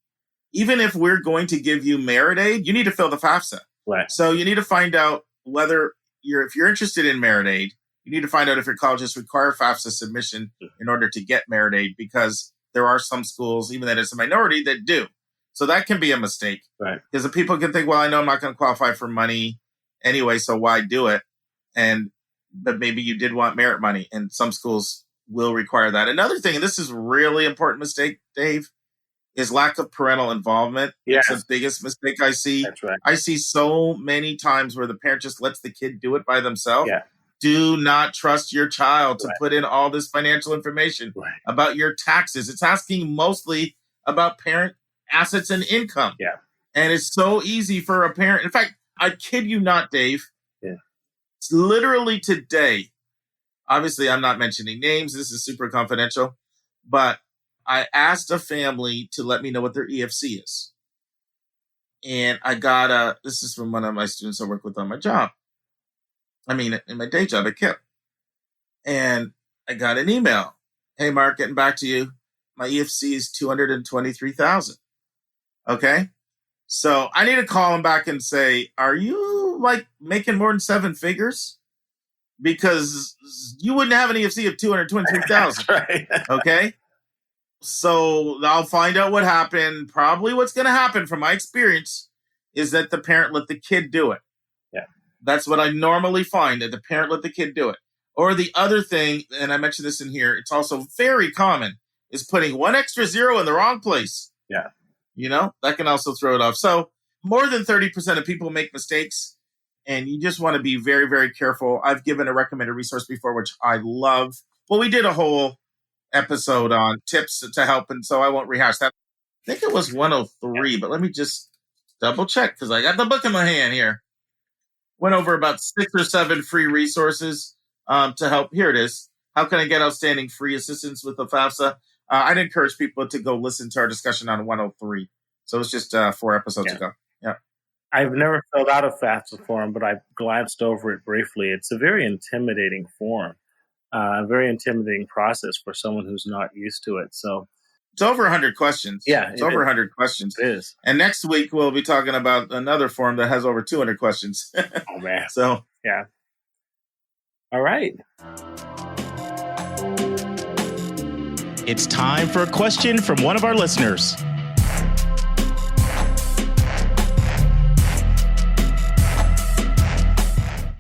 Even if we're going to give you merit aid, you need to fill the FAFSA. Right. So you need to find out whether if you're interested in merit aid, you need to find out if your colleges require FAFSA submission in order to get merit aid, because there are some schools, even that it's a minority, that do. So that can be a mistake. Right. Because the people can think, well, I know I'm not going to qualify for money anyway, so why do it? But maybe you did want merit money, and some schools will require that. Another thing, and this is really important mistake, Dave, is lack of parental involvement. Yes. It's the biggest mistake I see. That's right. I see so many times where the parent just lets the kid do it by themselves. Yeah. Do not trust your child to Right. put in all this financial information Right. about your taxes. It's asking mostly about parent assets and income. Yeah. And it's so easy for a parent. In fact, I kid you not, Dave. Yeah. It's literally today. Obviously, I'm not mentioning names. This is super confidential. But I asked a family to let me know what their EFC is. And I got this is from one of my students I work with on my job. I mean, in my day job at KIP. And I got an email. Hey, Mark, getting back to you. My EFC is $223,000. Okay. So I need to call him back and say, are you like making more than 7 figures? Because you wouldn't have an EFC of $223,000. Right. Okay. So I'll find out what happened. Probably what's going to happen from my experience is that the parent let the kid do it. Yeah. That's what I normally find, that the parent let the kid do it. Or the other thing, and I mentioned this in here, it's also very common, is putting 1 extra 0 in the wrong place. Yeah. You know, that can also throw it off. So more than 30% of people make mistakes, and you just want to be very, very careful. I've given a recommended resource before, which I love. Well, we did a whole episode on tips to help, and so I won't rehash that. I think it was 103, but let me just double check because I got the book in my hand here. Went over about 6 or 7 free resources to help. Here it is. How can I get outstanding free assistance with the FAFSA? I'd encourage people to go listen to our discussion on 103. So it's just 4 episodes ago. Yeah. I've never filled out a FAFSA form, but I've glanced over it briefly. It's a very intimidating form, a very intimidating process for someone who's not used to it. So it's over 100 questions. Yeah. It's over 100 questions. It is. And next week, we'll be talking about another form that has over 200 questions. Oh, man. So, yeah. All right. It's time for a question from one of our listeners.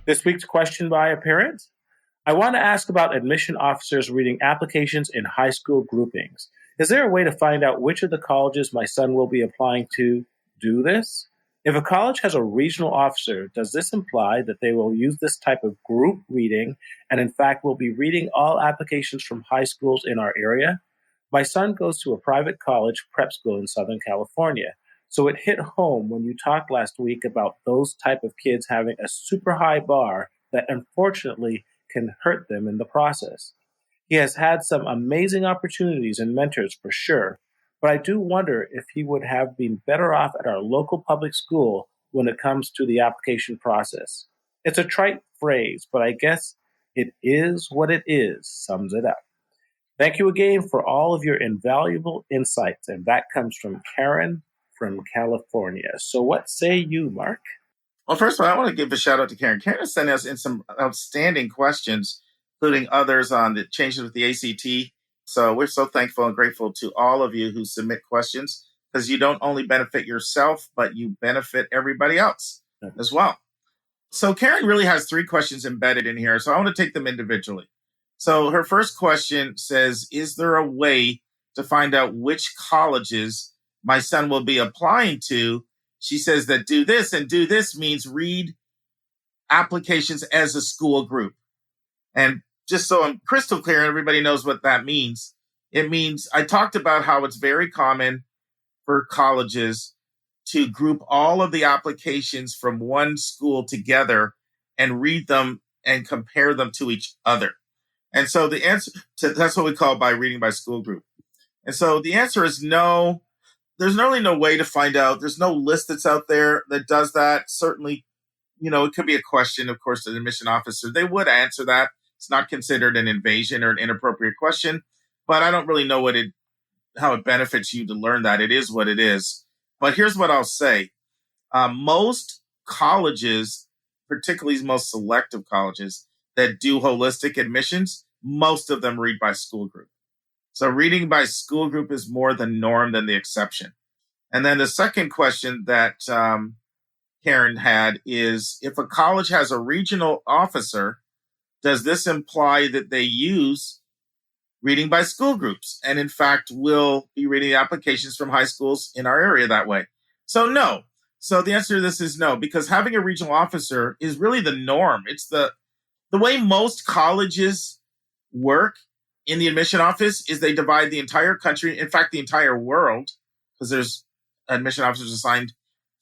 This week's question by a parent. I want to ask about admission officers reading applications in high school groupings. Is there a way to find out which of the colleges my son will be applying to do this? If a college has a regional officer, does this imply that they will use this type of group reading and in fact will be reading all applications from high schools in our area? My son goes to a private college prep school in Southern California. So it hit home when you talked last week about those type of kids having a super high bar that unfortunately can hurt them in the process. He has had some amazing opportunities and mentors for sure, but I do wonder if he would have been better off at our local public school when it comes to the application process. It's a trite phrase, but I guess it is what it is, sums it up. Thank you again for all of your invaluable insights, and that comes from Karen from California. So what say you, Mark? Well, first of all, I want to give a shout out to Karen. Karen has sent us in some outstanding questions, including others on the changes with the ACT. So we're so thankful and grateful to all of you who submit questions, because you don't only benefit yourself, but you benefit everybody else as well. So Karen really has 3 questions embedded in here. So I want to take them individually. So her first question says, is there a way to find out which colleges my son will be applying to? She says that do this, and do this means read applications as a school group. And just so I'm crystal clear, everybody knows what that means. It means I talked about how it's very common for colleges to group all of the applications from one school together and read them and compare them to each other. And so the answer to that's what we call by reading by school group. And so the answer is no. There's really no way to find out. There's no list that's out there that does that. Certainly, it could be a question, of course, to the admission officer. They would answer that. It's not considered an invasion or an inappropriate question, but I don't really know how it benefits you to learn that. It is what it is. But here's what I'll say. Most colleges, particularly most selective colleges that do holistic admissions, most of them read by school group. So reading by school group is more the norm than the exception. And then the second question that Karen had is, if a college has a regional officer, does this imply that they use reading by school groups. And in fact, we'll be reading applications from high schools in our area that way. So no. So the answer to this is no, because having a regional officer is really the norm. It's the way most colleges work in the admission office is they divide the entire country, in fact, the entire world, because there's admission officers assigned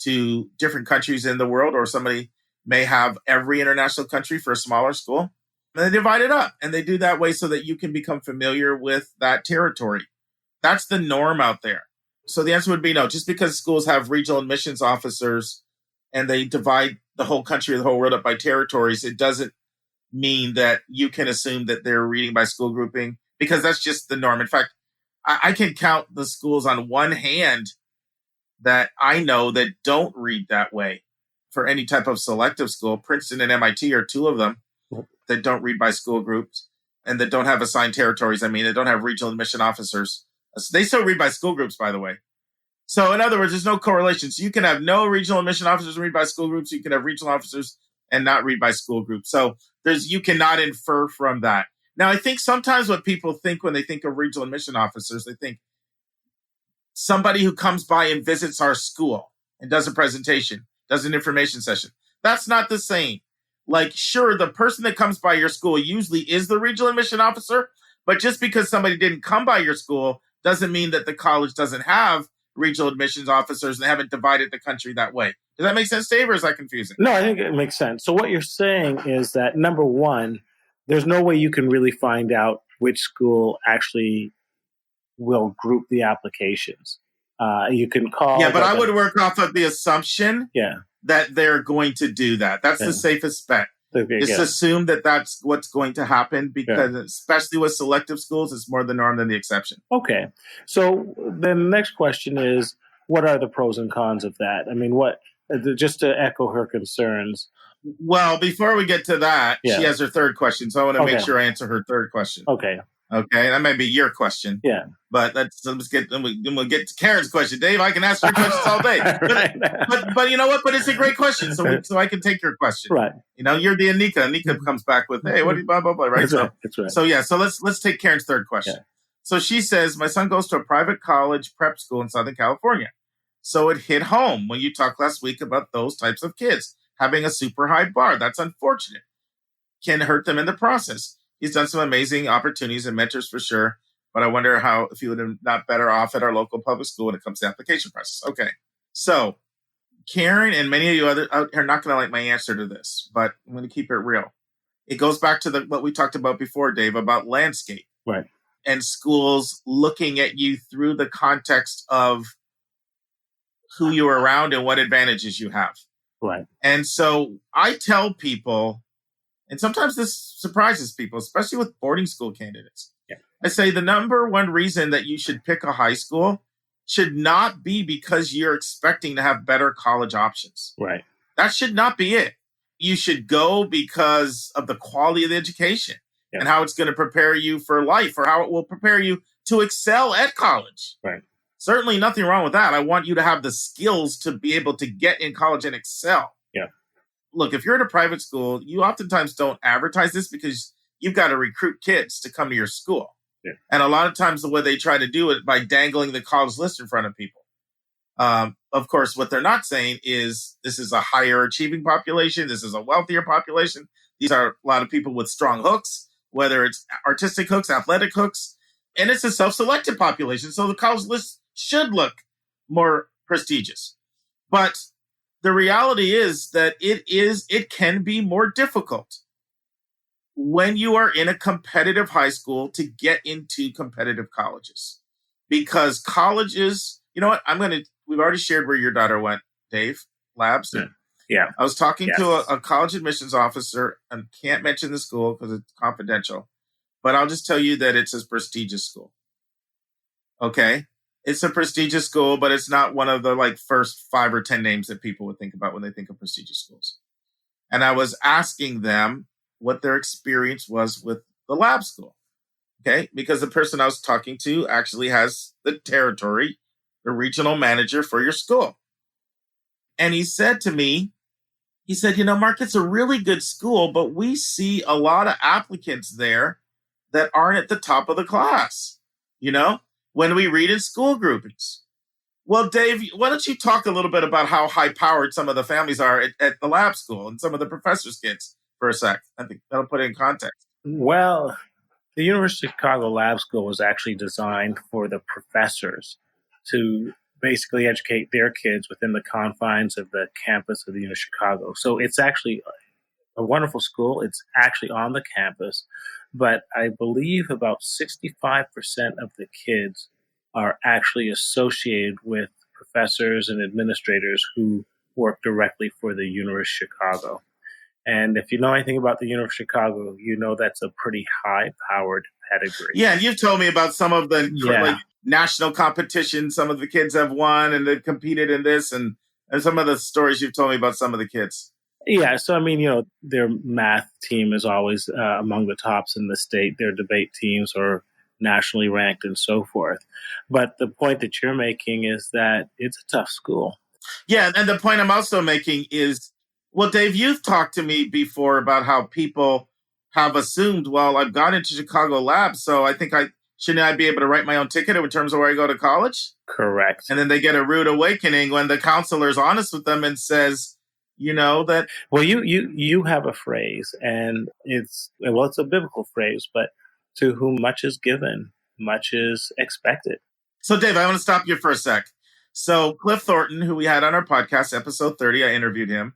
to different countries in the world, or somebody may have every international country for a smaller school. And they divide it up, and they do that way so that you can become familiar with that territory. That's the norm out there. So the answer would be no. Just because schools have regional admissions officers and they divide the whole country or the whole world up by territories, it doesn't mean that you can assume that they're reading by school grouping, because that's just the norm. In fact, I can count the schools on one hand that I know that don't read that way for any type of selective school. Princeton and MIT are two of them that don't read by school groups and that don't have assigned territories. I mean, they don't have regional admission officers. They still read by school groups, by the way. So in other words, there's no correlation. So you can have no regional admission officers read by school groups. You can have regional officers and not read by school groups. So you cannot infer from that. Now, I think sometimes what people think when they think of regional admission officers, they think somebody who comes by and visits our school and does a presentation, does an information session. That's not the same. Like, sure, the person that comes by your school usually is the regional admission officer, but just because somebody didn't come by your school doesn't mean that the college doesn't have regional admissions officers and they haven't divided the country that way. Does that make sense, Dave, or is that confusing? No, I think it makes sense. So what you're saying is that, number one, there's no way you can really find out which school actually will group the applications. You can call. Yeah, but I would work off of the assumption that they're going to do that. That's the safest bet. Okay, Just assume that that's what's going to happen, because especially with selective schools, it's more the norm than the exception. Okay. So then the next question is, what are the pros and cons of that? I mean, just to echo her concerns. Well, before we get to that, she has her third question. So I want to make sure I answer her third question. Okay. Okay. That may be your question. Yeah. But we'll get to Karen's question. Dave, I can ask her questions all day. But you know what? But it's a great question. So I can take your question. Right. You know, you're the Anika. Anika comes back with, hey, what do you blah, blah, blah, right? That's right. So yeah, so let's take Karen's third question. Yeah. So she says, my son goes to a private college prep school in Southern California. So it hit home when you talked last week about those types of kids having a super high bar. That's unfortunate. Can hurt them in the process. He's done some amazing opportunities and mentors for sure, but I wonder if he would have not better off at our local public school when it comes to the application process. Okay. So Karen and many of you other are not going to like my answer to this, but I'm going to keep it real. It goes back to what we talked about before, Dave, about landscape. Right. And schools looking at you through the context of who you're around and what advantages you have. Right. And so I tell people, and sometimes this surprises people, especially with boarding school candidates. Yeah. I say the number one reason that you should pick a high school should not be because you're expecting to have better college options. Right. That should not be it. You should go because of the quality of the education and how it's going to prepare you for life, or how it will prepare you to excel at college. Right. Certainly nothing wrong with that. I want you to have the skills to be able to get in college and excel. Yeah. Look, if you're at a private school, you oftentimes don't advertise this because you've got to recruit kids to come to your school. Yeah. And a lot of times the way they try to do it by dangling the college list in front of people. Of course, what they're not saying is this is a higher achieving population. This is a wealthier population. These are a lot of people with strong hooks, whether it's artistic hooks, athletic hooks, and it's a self-selected population. So the college list should look more prestigious. But the reality is that it can be more difficult when you are in a competitive high school to get into competitive colleges, because colleges, you know what? We've already shared where your daughter went, Dave, Labs. Yeah. I was talking to a college admissions officer, and can't mention the school because it's confidential, but I'll just tell you that it's a prestigious school. Okay. It's a prestigious school, but it's not one of the first 5 or 10 names that people would think about when they think of prestigious schools. And I was asking them what their experience was with the lab school. Okay. Because the person I was talking to actually has the territory, the regional manager for your school. And he said to me, Mark, it's a really good school, but we see a lot of applicants there that aren't at the top of the class, when we read in school groupings. Well, Dave, why don't you talk a little bit about how high-powered some of the families are at the lab school and some of the professors' kids for a sec? I think that'll put it in context. Well, the University of Chicago Lab School was actually designed for the professors to basically educate their kids within the confines of the campus of the University of Chicago. So it's actually a wonderful school. It's actually on the campus, but I believe about 65% of the kids are actually associated with professors and administrators who work directly for the University of Chicago. And if you know anything about the University of Chicago, you know that's a pretty high-powered pedigree. Yeah, and you've told me about some of the national competitions some of the kids have won and they've competed in this, and some of the stories you've told me about some of the kids. Yeah, so I mean, their math team is always among the tops in the state. Their debate teams are nationally ranked and so forth. But the point that you're making is that it's a tough school. Yeah, and the point I'm also making is, well, Dave, you've talked to me before about how people have assumed, well, I've gone into Chicago Lab, so I think shouldn't I be able to write my own ticket in terms of where I go to college? Correct. And then they get a rude awakening when the counselor is honest with them and says, that. Well, you have a phrase, and it's a biblical phrase, but to whom much is given, much is expected. So, Dave, I want to stop you for a sec. So Cliff Thornton, who we had on our podcast, episode 30, I interviewed him.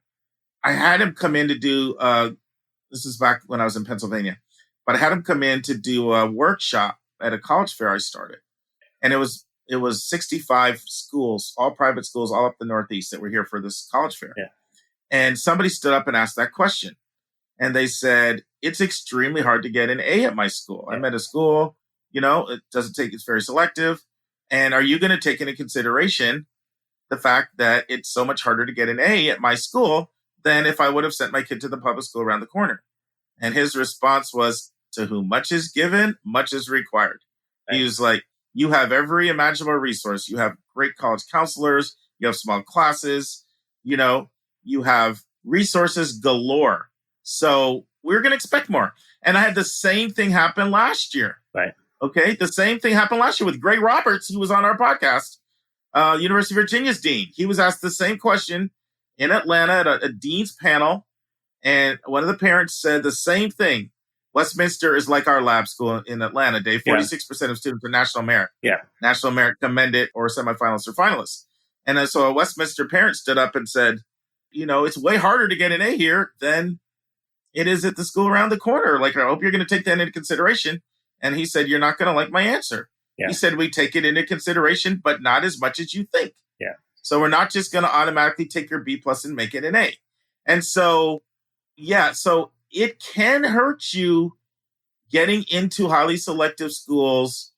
I had him come in to do, this is back when I was in Pennsylvania, but I had him come in to do a workshop at a college fair I started. And it was 65 schools, all private schools, all up the Northeast that were here for this college fair. Yeah. And somebody stood up and asked that question. And they said, it's extremely hard to get an A at my school. I'm at a school, it's very selective. And are you going to take into consideration the fact that it's so much harder to get an A at my school than if I would have sent my kid to the public school around the corner? And his response was, to whom much is given, much is required. Right. He was like, you have every imaginable resource. You have great college counselors. You have small classes. You have resources galore. So we're going to expect more. And I had the same thing happen last year. Right. Okay. The same thing happened last year with Gray Roberts, who was on our podcast, University of Virginia's dean. He was asked the same question in Atlanta at a dean's panel. And one of the parents said the same thing. Westminster is like our lab school in Atlanta, Dave. 46% of students are national merit. Yeah. National merit commended or semifinalists or finalists. And so a Westminster parent stood up and said, it's way harder to get an A here than it is at the school around the corner. Like, I hope you're going to take that into consideration. And he said, you're not going to like my answer. Yeah. He said, we take it into consideration, but not as much as you think. Yeah. So we're not just going to automatically take your B+ and make it an A. And so, so it can hurt you getting into highly selective schools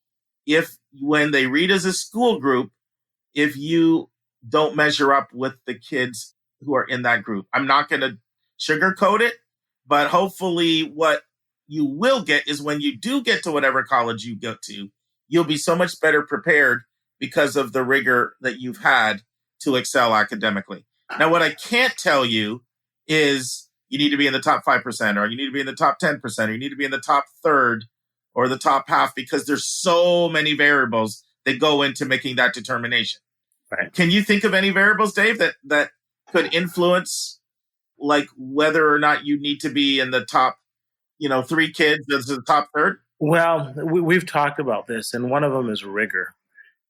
if, when they read as a school group, if you don't measure up with the kids who are in that group. I'm not going to sugarcoat it, but hopefully what you will get is when you do get to whatever college you go to, you'll be so much better prepared because of the rigor that you've had to excel academically. Now, what I can't tell you is you need to be in the top 5%, or you need to be in the top 10%, or you need to be in the top third or the top half, because there's so many variables that go into making that determination. Right. Can you think of any variables, Dave, that could influence, like, whether or not you need to be in the top, 3 kids as the top third? Well, we've talked about this, and one of them is rigor.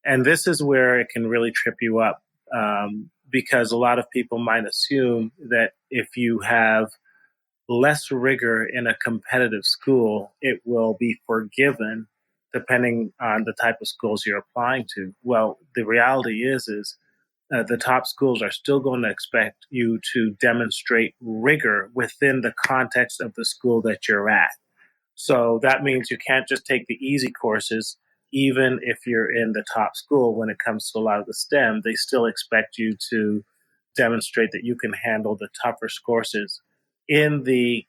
And this is where it can really trip you up, because a lot of people might assume that if you have less rigor in a competitive school, it will be forgiven depending on the type of schools you're applying to. Well, the reality is the top schools are still going to expect you to demonstrate rigor within the context of the school that you're at. So that means you can't just take the easy courses. Even if you're in the top school, when it comes to a lot of the STEM, they still expect you to demonstrate that you can handle the tougher courses in the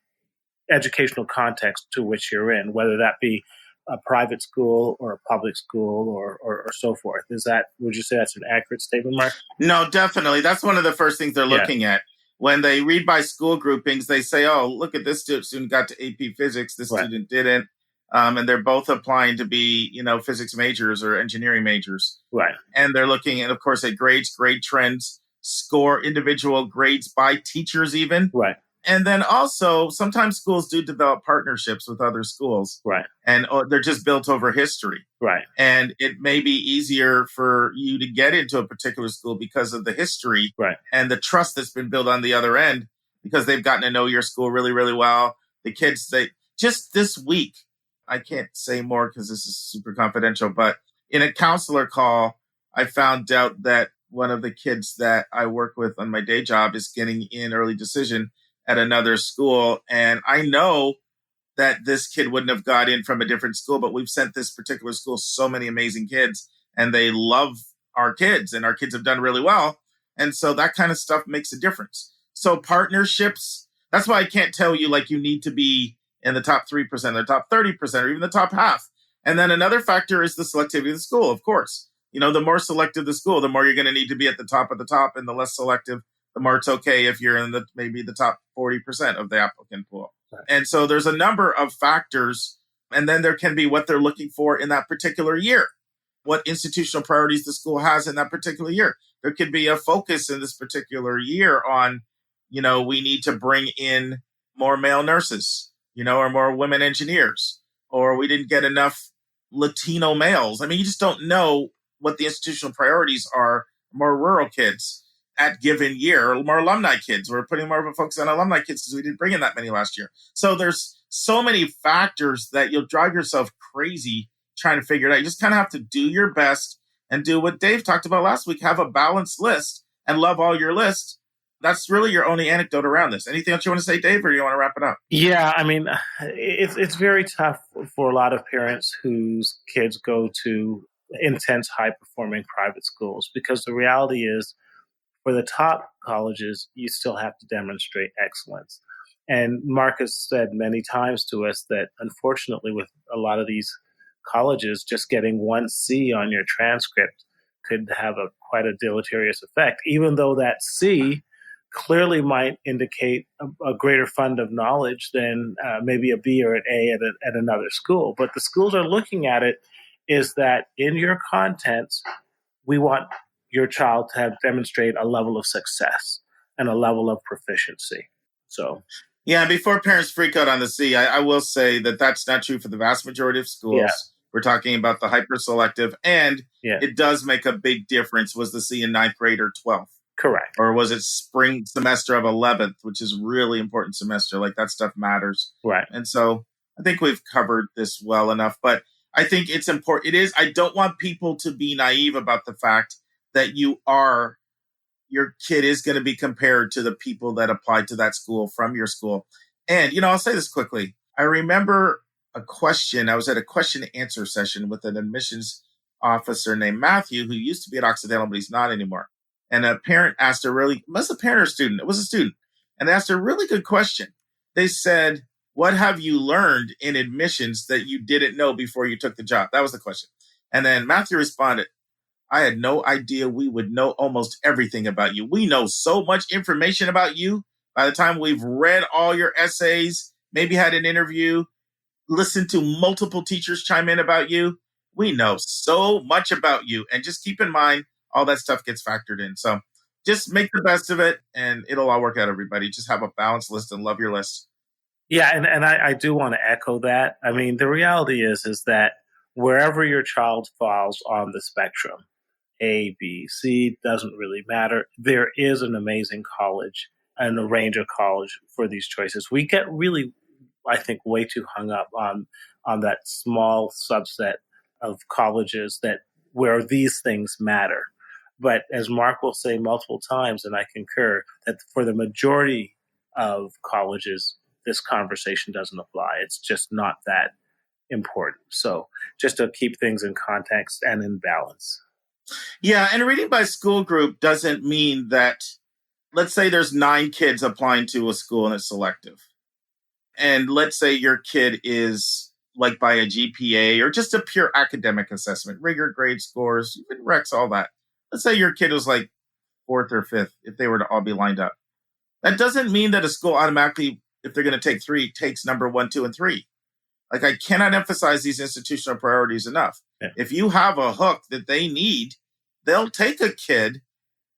educational context to which you're in, whether that be a private school or a public school or so forth. Would you say that's an accurate statement, Mark? No, definitely. That's one of the first things they're looking at. When they read by school groupings, they say, oh, look at this student got to AP Physics, this student didn't. And they're both applying to be, physics majors or engineering majors. Right. And they're looking, and of course, at grades, grade trends, score individual grades by teachers even. Right. And then also, sometimes schools do develop partnerships with other schools. Right. And they're just built over history. Right. And it may be easier for you to get into a particular school because of the history Right. and the trust that's been built on the other end, because they've gotten to know your school really, really well. The kids, just this week, I can't say more because this is super confidential, but in a counselor call, I found out that one of the kids that I work with on my day job is getting in early decision at another school. And I know that this kid wouldn't have got in from a different school, but we've sent this particular school so many amazing kids, and they love our kids, and our kids have done really well. And so that kind of stuff makes a difference. So partnerships, that's why I can't tell you like you need to be in the top 3%, the top 30%, or even the top half. And then another factor is the selectivity of the school, of course. The more selective the school, the more you're going to need to be at the top of the top, and the less selective, the more it's okay if you're in maybe the top 40% of the applicant pool. Right. And so there's a number of factors, and then there can be what they're looking for in that particular year, what institutional priorities the school has in that particular year. There could be a focus in this particular year on, we need to bring in more male nurses, or more women engineers, or we didn't get enough Latino males. I mean, you just don't know what the institutional priorities are. More rural kids at given year, or more alumni kids. We're putting more of a focus on alumni kids because we didn't bring in that many last year. So there's so many factors that you'll drive yourself crazy trying to figure it out. You just kind of have to do your best and do what Dave talked about last week. Have a balanced list and love all your list. That's really your only anecdote around this. Anything else you want to say, Dave, or you want to wrap it up? Yeah, I mean, it's very tough for a lot of parents whose kids go to intense, high-performing private schools, because the reality is, for the top colleges, you still have to demonstrate excellence. And Mark has said many times to us that, unfortunately, with a lot of these colleges, just getting one C on your transcript could have quite a deleterious effect, even though that C clearly might indicate a greater fund of knowledge than maybe a B or an A at another school. But the schools are looking at it is that in your contents, we want your child to have demonstrate a level of success and a level of proficiency. So, yeah, before parents freak out on the C, I will say that that's not true for the vast majority of schools. Yeah. We're talking about the hyper-selective, and it does make a big difference. Was the C in 9th grade or 12th? Correct. Or was it spring semester of 11th, which is really important semester? Like, that stuff matters. Right. And so I think we've covered this well enough, but I think it's important. I don't want people to be naive about the fact that your kid is going to be compared to the people that applied to that school from your school. And, I'll say this quickly. I remember a question. I was at a question and answer session with an admissions officer named Matthew, who used to be at Occidental, but he's not anymore. And a parent asked was a parent or student? It was a student. And they asked a really good question. They said, what have you learned in admissions that you didn't know before you took the job? That was the question. And then Matthew responded, I had no idea we would know almost everything about you. We know so much information about you. By the time we've read all your essays, maybe had an interview, listened to multiple teachers chime in about you, we know so much about you. And just keep in mind, all that stuff gets factored in. So just make the best of it, and it'll all work out, everybody. Just have a balanced list and love your list. Yeah, and I do want to echo that. I mean, the reality is that wherever your child falls on the spectrum, A, B, C, doesn't really matter. There is an amazing college and a range of college for these choices. We get really, I think, way too hung up on that small subset of colleges where these things matter. But as Mark will say multiple times, and I concur, that for the majority of colleges, this conversation doesn't apply. It's just not that important. So just to keep things in context and in balance. Yeah, and reading by school group doesn't mean that, let's say there's 9 kids applying to a school and it's selective. And let's say your kid is like by a GPA or just a pure academic assessment, rigor, grade scores, even Rex, all that. Let's say your kid was like 4th or 5th, if they were to all be lined up. That doesn't mean that a school automatically, if they're going to take 3, takes number 1, 2, and 3. Like, I cannot emphasize these institutional priorities enough. Yeah. If you have a hook that they need, they'll take a kid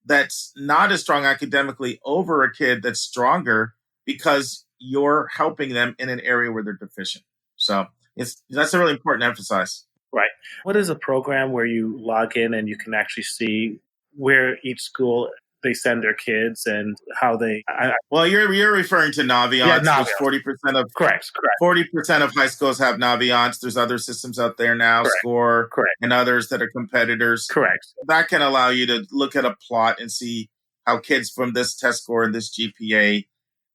that's not as strong academically over a kid that's stronger because you're helping them in an area where they're deficient. So that's a really important to emphasize. Right. What is a program where you log in and you can actually see where each school they send their kids and how they? Well, you're referring to Naviance. Naviance. 40% of Correct. 40% of high schools have Naviance. There's other systems out there now, Correct. Score, Correct. and others that are competitors. Correct. That can allow you to look at a plot and see how kids from this test score and this GPA,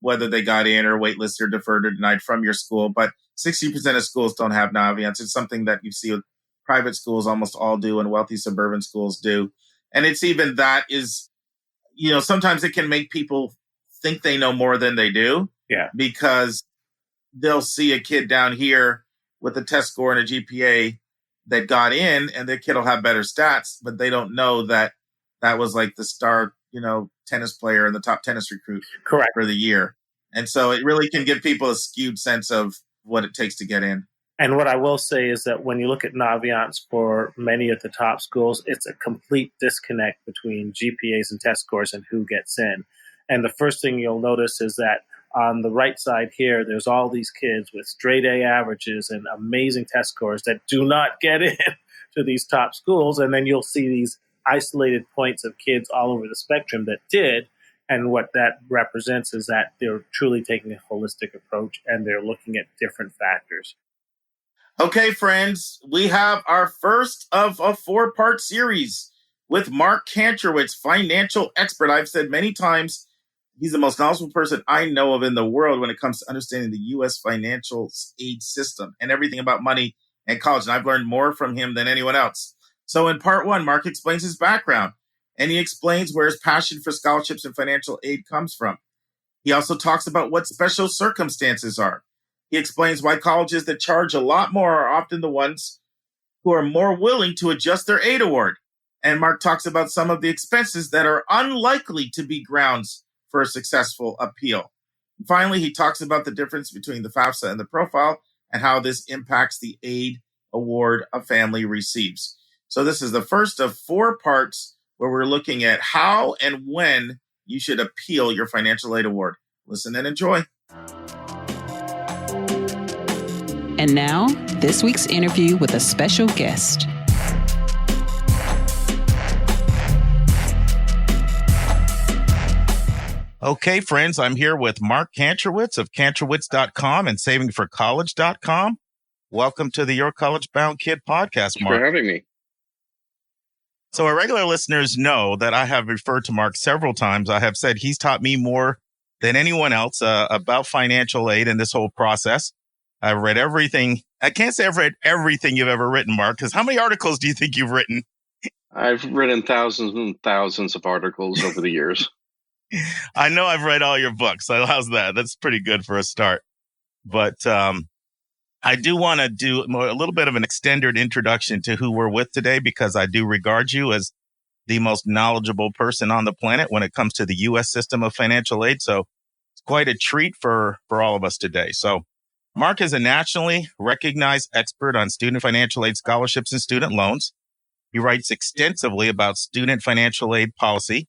whether they got in or waitlisted or deferred or denied from your school. But 60% of schools don't have Naviance. It's something that you see with private schools almost all do and wealthy suburban schools do. And it's even that is, sometimes it can make people think they know more than they do. Yeah. Because they'll see a kid down here with a test score and a GPA that got in, and their kid will have better stats, but they don't know that was like the star, tennis player and the top tennis recruit Correct. for the year. And so it really can give people a skewed sense of what it takes to get in. And what I will say is that when you look at Naviance for many of the top schools, it's a complete disconnect between GPAs and test scores and who gets in. And the first thing you'll notice is that on the right side here, there's all these kids with straight A averages and amazing test scores that do not get in to these top schools. And then you'll see these isolated points of kids all over the spectrum that did. And what that represents is that they're truly taking a holistic approach and they're looking at different factors. Okay, friends, we have our first of a 4-part series with Mark Kantrowitz, financial expert. I've said many times, he's the most knowledgeable person I know of in the world when it comes to understanding the U.S. financial aid system and everything about money and college. And I've learned more from him than anyone else. So in part 1, Mark explains his background, and he explains where his passion for scholarships and financial aid comes from. He also talks about what special circumstances are. He explains why colleges that charge a lot more are often the ones who are more willing to adjust their aid award. And Mark talks about some of the expenses that are unlikely to be grounds for a successful appeal. And finally, he talks about the difference between the FAFSA and the profile and how this impacts the aid award a family receives. So this is the first of 4 parts where we're looking at how and when you should appeal your financial aid award. Listen and enjoy. And now, this week's interview with a special guest. Okay, friends, I'm here with Mark Kantrowitz of Kantrowitz.com and SavingForCollege.com. Welcome to the Your College Bound Kid podcast, Mark. Thanks for having me. So our regular listeners know that I have referred to Mark several times. I have said he's taught me more than anyone else about financial aid and this whole process. I've read everything. I can't say I've read everything you've ever written, Mark, because how many articles do you think you've written? I've written thousands and thousands of articles over the years. I know I've read all your books. So how's that? That's pretty good for a start. But I do want to do a little bit of an extended introduction to who we're with today, because I do regard you as the most knowledgeable person on the planet when it comes to the U.S. system of financial aid. So it's quite a treat for all of us today. So Mark is a nationally recognized expert on student financial aid scholarships and student loans. He writes extensively about student financial aid policy.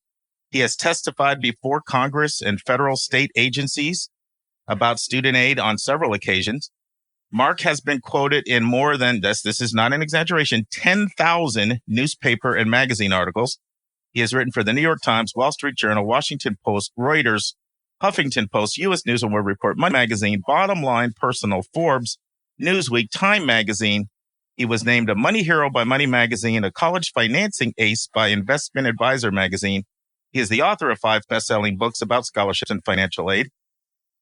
He has testified before Congress and federal state agencies about student aid on several occasions. Mark has been quoted in more than this is not an exaggeration, 10,000 newspaper and magazine articles. He has written for the New York Times, Wall Street Journal, Washington Post, Reuters, Huffington Post, U.S. News and World Report, Money Magazine, Bottom Line, Personal, Forbes, Newsweek, Time Magazine. He was named a money hero by Money Magazine, a college financing ace by Investment Advisor Magazine. He is the author of 5 best-selling books about scholarships and financial aid.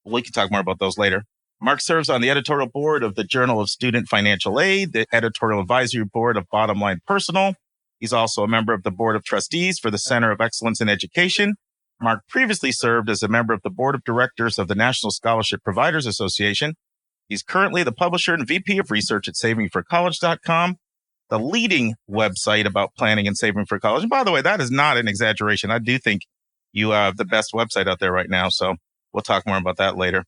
We can talk more about those later. Mark serves on the editorial board of the Journal of Student Financial Aid, the editorial advisory board of Bottom Line Personal. He's also a member of the board of trustees for the Center of Excellence in Education. Mark previously served as a member of the board of directors of the National Scholarship Providers Association. He's currently the publisher and VP of research at SavingForCollege.com, the leading website about planning and saving for college. And by the way, that is not an exaggeration. I do think you have the best website out there right now. So we'll talk more about that later.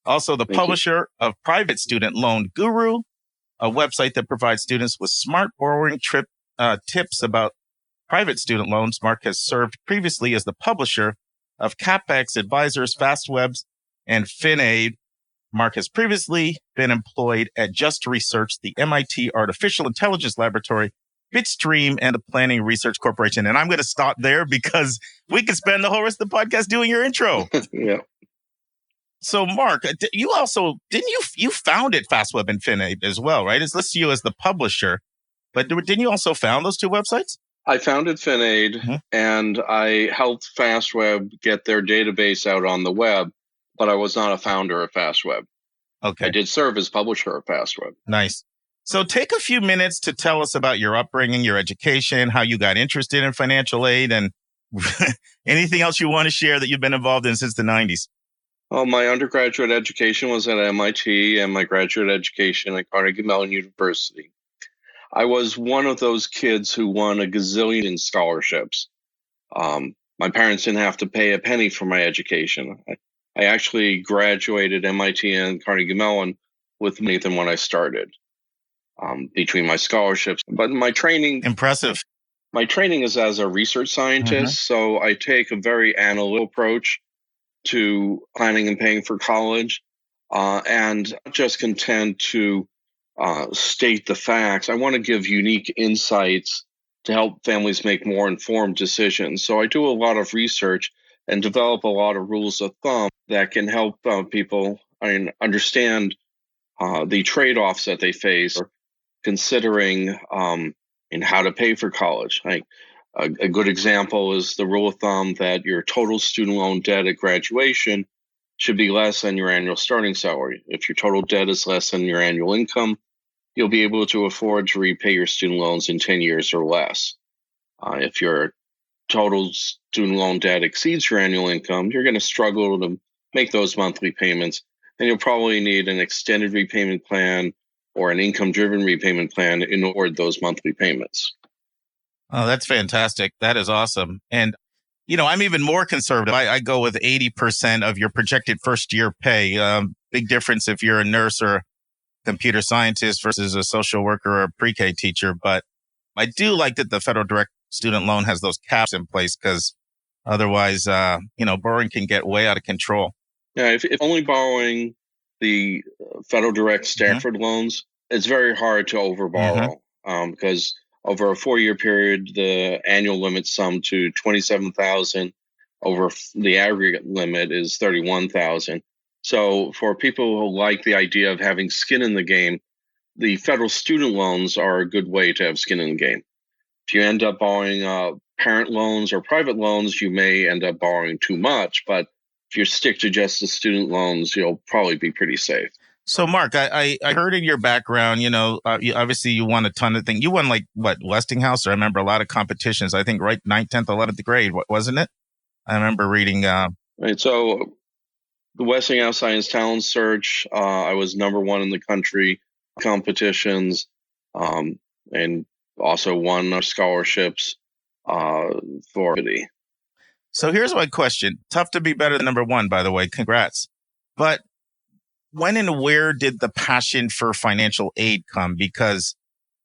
Also, the publisher of Private Student Loan Guru, a website that provides students with smart borrowing tips about private student loans. Mark has served previously as the publisher of CapEx Advisors, FastWebs, and FinAid. Mark has previously been employed at Just Research, the MIT Artificial Intelligence Laboratory, Bitstream, and the Planning Research Corporation. And I'm going to stop there because we could spend the whole rest of the podcast doing your intro. Yeah. So, Mark, you also, you founded FastWeb and FinAid as well, right? It's listed you as the publisher, but didn't you also found those two websites? I founded FinAid, and I helped FastWeb get their database out on the web, but I was not a founder of FastWeb. Okay. I did serve as publisher of FastWeb. Nice. So take a few minutes to tell us about your upbringing, your education, how you got interested in financial aid, and anything else you want to share that you've been involved in since the 90s. Well, my undergraduate education was at MIT and my graduate education at Carnegie Mellon University. I was one of those kids who won a gazillion scholarships. My parents didn't have to pay a penny for my education. I actually graduated MIT and Carnegie Mellon with more than when I started between my scholarships. But my training... Impressive. My training is as a research scientist, so I take a very analytical approach to planning and paying for college, and not just content to state the facts. I want to give unique insights to help families make more informed decisions. So I do a lot of research and develop a lot of rules of thumb that can help people understand the trade-offs that they face, or considering in how to pay for college. A good example is the rule of thumb that your total student loan debt at graduation should be less than your annual starting salary. If your total debt is less than your annual income, you'll be able to afford to repay your student loans in 10 years or less. If your total student loan debt exceeds your annual income, you're going to struggle to make those monthly payments, and you'll probably need an extended repayment plan or an income-driven repayment plan in order to those monthly payments. Oh, that's fantastic. That is awesome. And, I'm even more conservative. I go with 80% of your projected first-year pay. Big difference if you're a nurse or a computer scientist versus a social worker or a pre-K teacher. But I do like that the federal direct student loan has those caps in place, because otherwise, borrowing can get way out of control. Yeah, if only borrowing the federal direct Stafford loans, it's very hard to overborrow because over a 4-year period, the annual limit summed to $27,000. Over the aggregate limit is $31,000. So for people who like the idea of having skin in the game, the federal student loans are a good way to have skin in the game. If you end up borrowing parent loans or private loans, you may end up borrowing too much. But if you stick to just the student loans, you'll probably be pretty safe. So, Mark, I heard in your background, obviously you won a ton of things. You won Westinghouse, or I remember a lot of competitions. I think 9th, 10th, 11th grade, wasn't it? I remember reading. Right. So the Westinghouse Science Talent Search, I was number one in the country competitions, and also won our scholarships for it. So here's my question. Tough to be better than number one, by the way. Congrats. But when and where did the passion for financial aid come? Because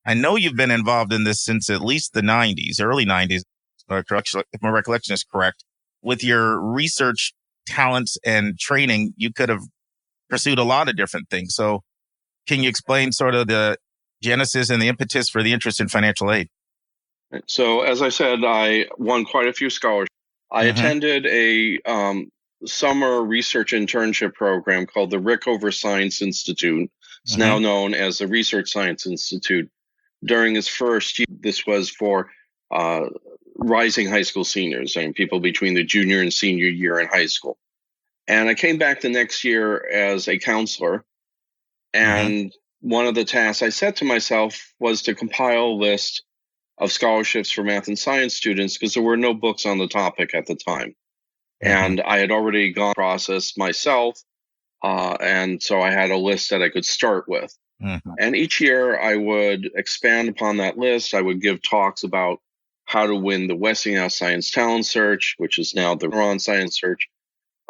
I know you've been involved in this since at least the 90s, early 90s, if my recollection is correct. With your research talents and training, you could have pursued a lot of different things. So can you explain sort of the genesis and the impetus for the interest in financial aid? So as I said, I won quite a few scholarships. I attended a summer research internship program called the Rickover Science Institute. It's now known as the Research Science Institute. During its first year, this was for rising high school seniors and people between the junior and senior year in high school. And I came back the next year as a counselor. And one of the tasks I set to myself was to compile a list of scholarships for math and science students, because there were no books on the topic at the time. And I had already gone through the process myself. And so I had a list that I could start with. And each year I would expand upon that list. I would give talks about how to win the Westinghouse Science Talent Search, which is now the Ron Science Search.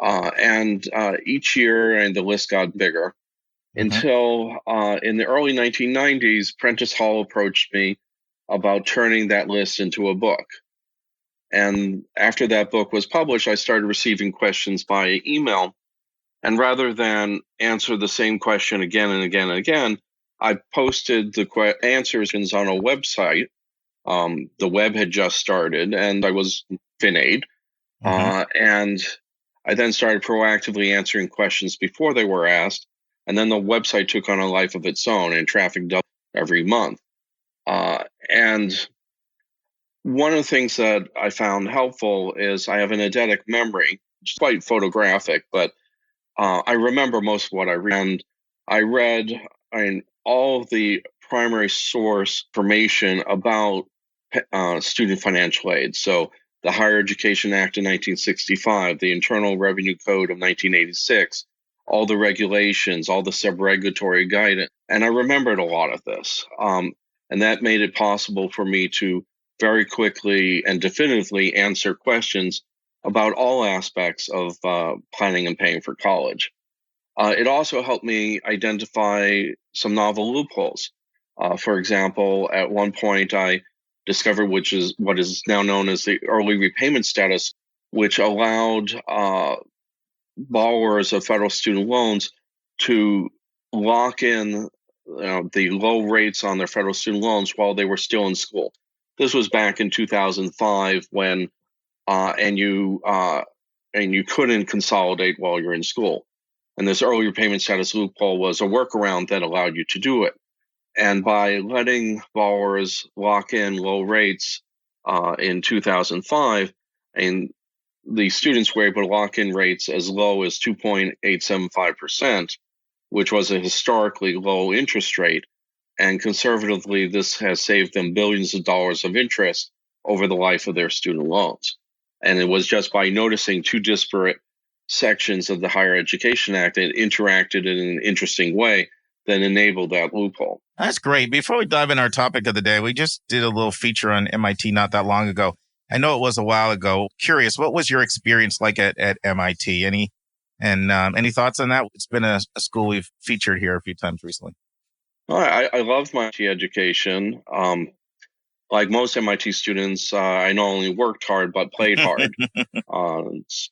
And each year, and the list got bigger until in the early 1990s, Prentice Hall approached me about turning that list into a book. And after that book was published, I started receiving questions via email. And rather than answer the same question again and again and again, I posted the answers on a website. The web had just started, and I was FinAid. And I then started proactively answering questions before they were asked. And then the website took on a life of its own, and traffic doubled every month. And one of the things that I found helpful is I have an eidetic memory, which is quite photographic, but I remember most of what I read. And I read all of the primary source information about student financial aid. So the Higher Education Act of 1965, the Internal Revenue Code of 1986, all the regulations, all the sub-regulatory guidance. And I remembered a lot of this. And that made it possible for me to very quickly and definitively answer questions about all aspects of planning and paying for college. It also helped me identify some novel loopholes. For example, at one point I discovered what is now known as the early repayment status, which allowed borrowers of federal student loans to lock in the low rates on their federal student loans while they were still in school. This was back in 2005 when and you couldn't consolidate while you're in school. And this early repayment status loophole was a workaround that allowed you to do it. And by letting borrowers lock in low rates in 2005, and the students were able to lock in rates as low as 2.875%, which was a historically low interest rate. And conservatively, this has saved them billions of dollars of interest over the life of their student loans. And it was just by noticing two disparate sections of the Higher Education Act that interacted in an interesting way that enabled that loophole. That's great. Before we dive in our topic of the day, we just did a little feature on MIT not that long ago. I know it was a while ago. Curious, what was your experience like at MIT? Any thoughts on that? It's been a school we've featured here a few times recently. Well, I love my MIT education. Like most MIT students, I not only worked hard, but played hard.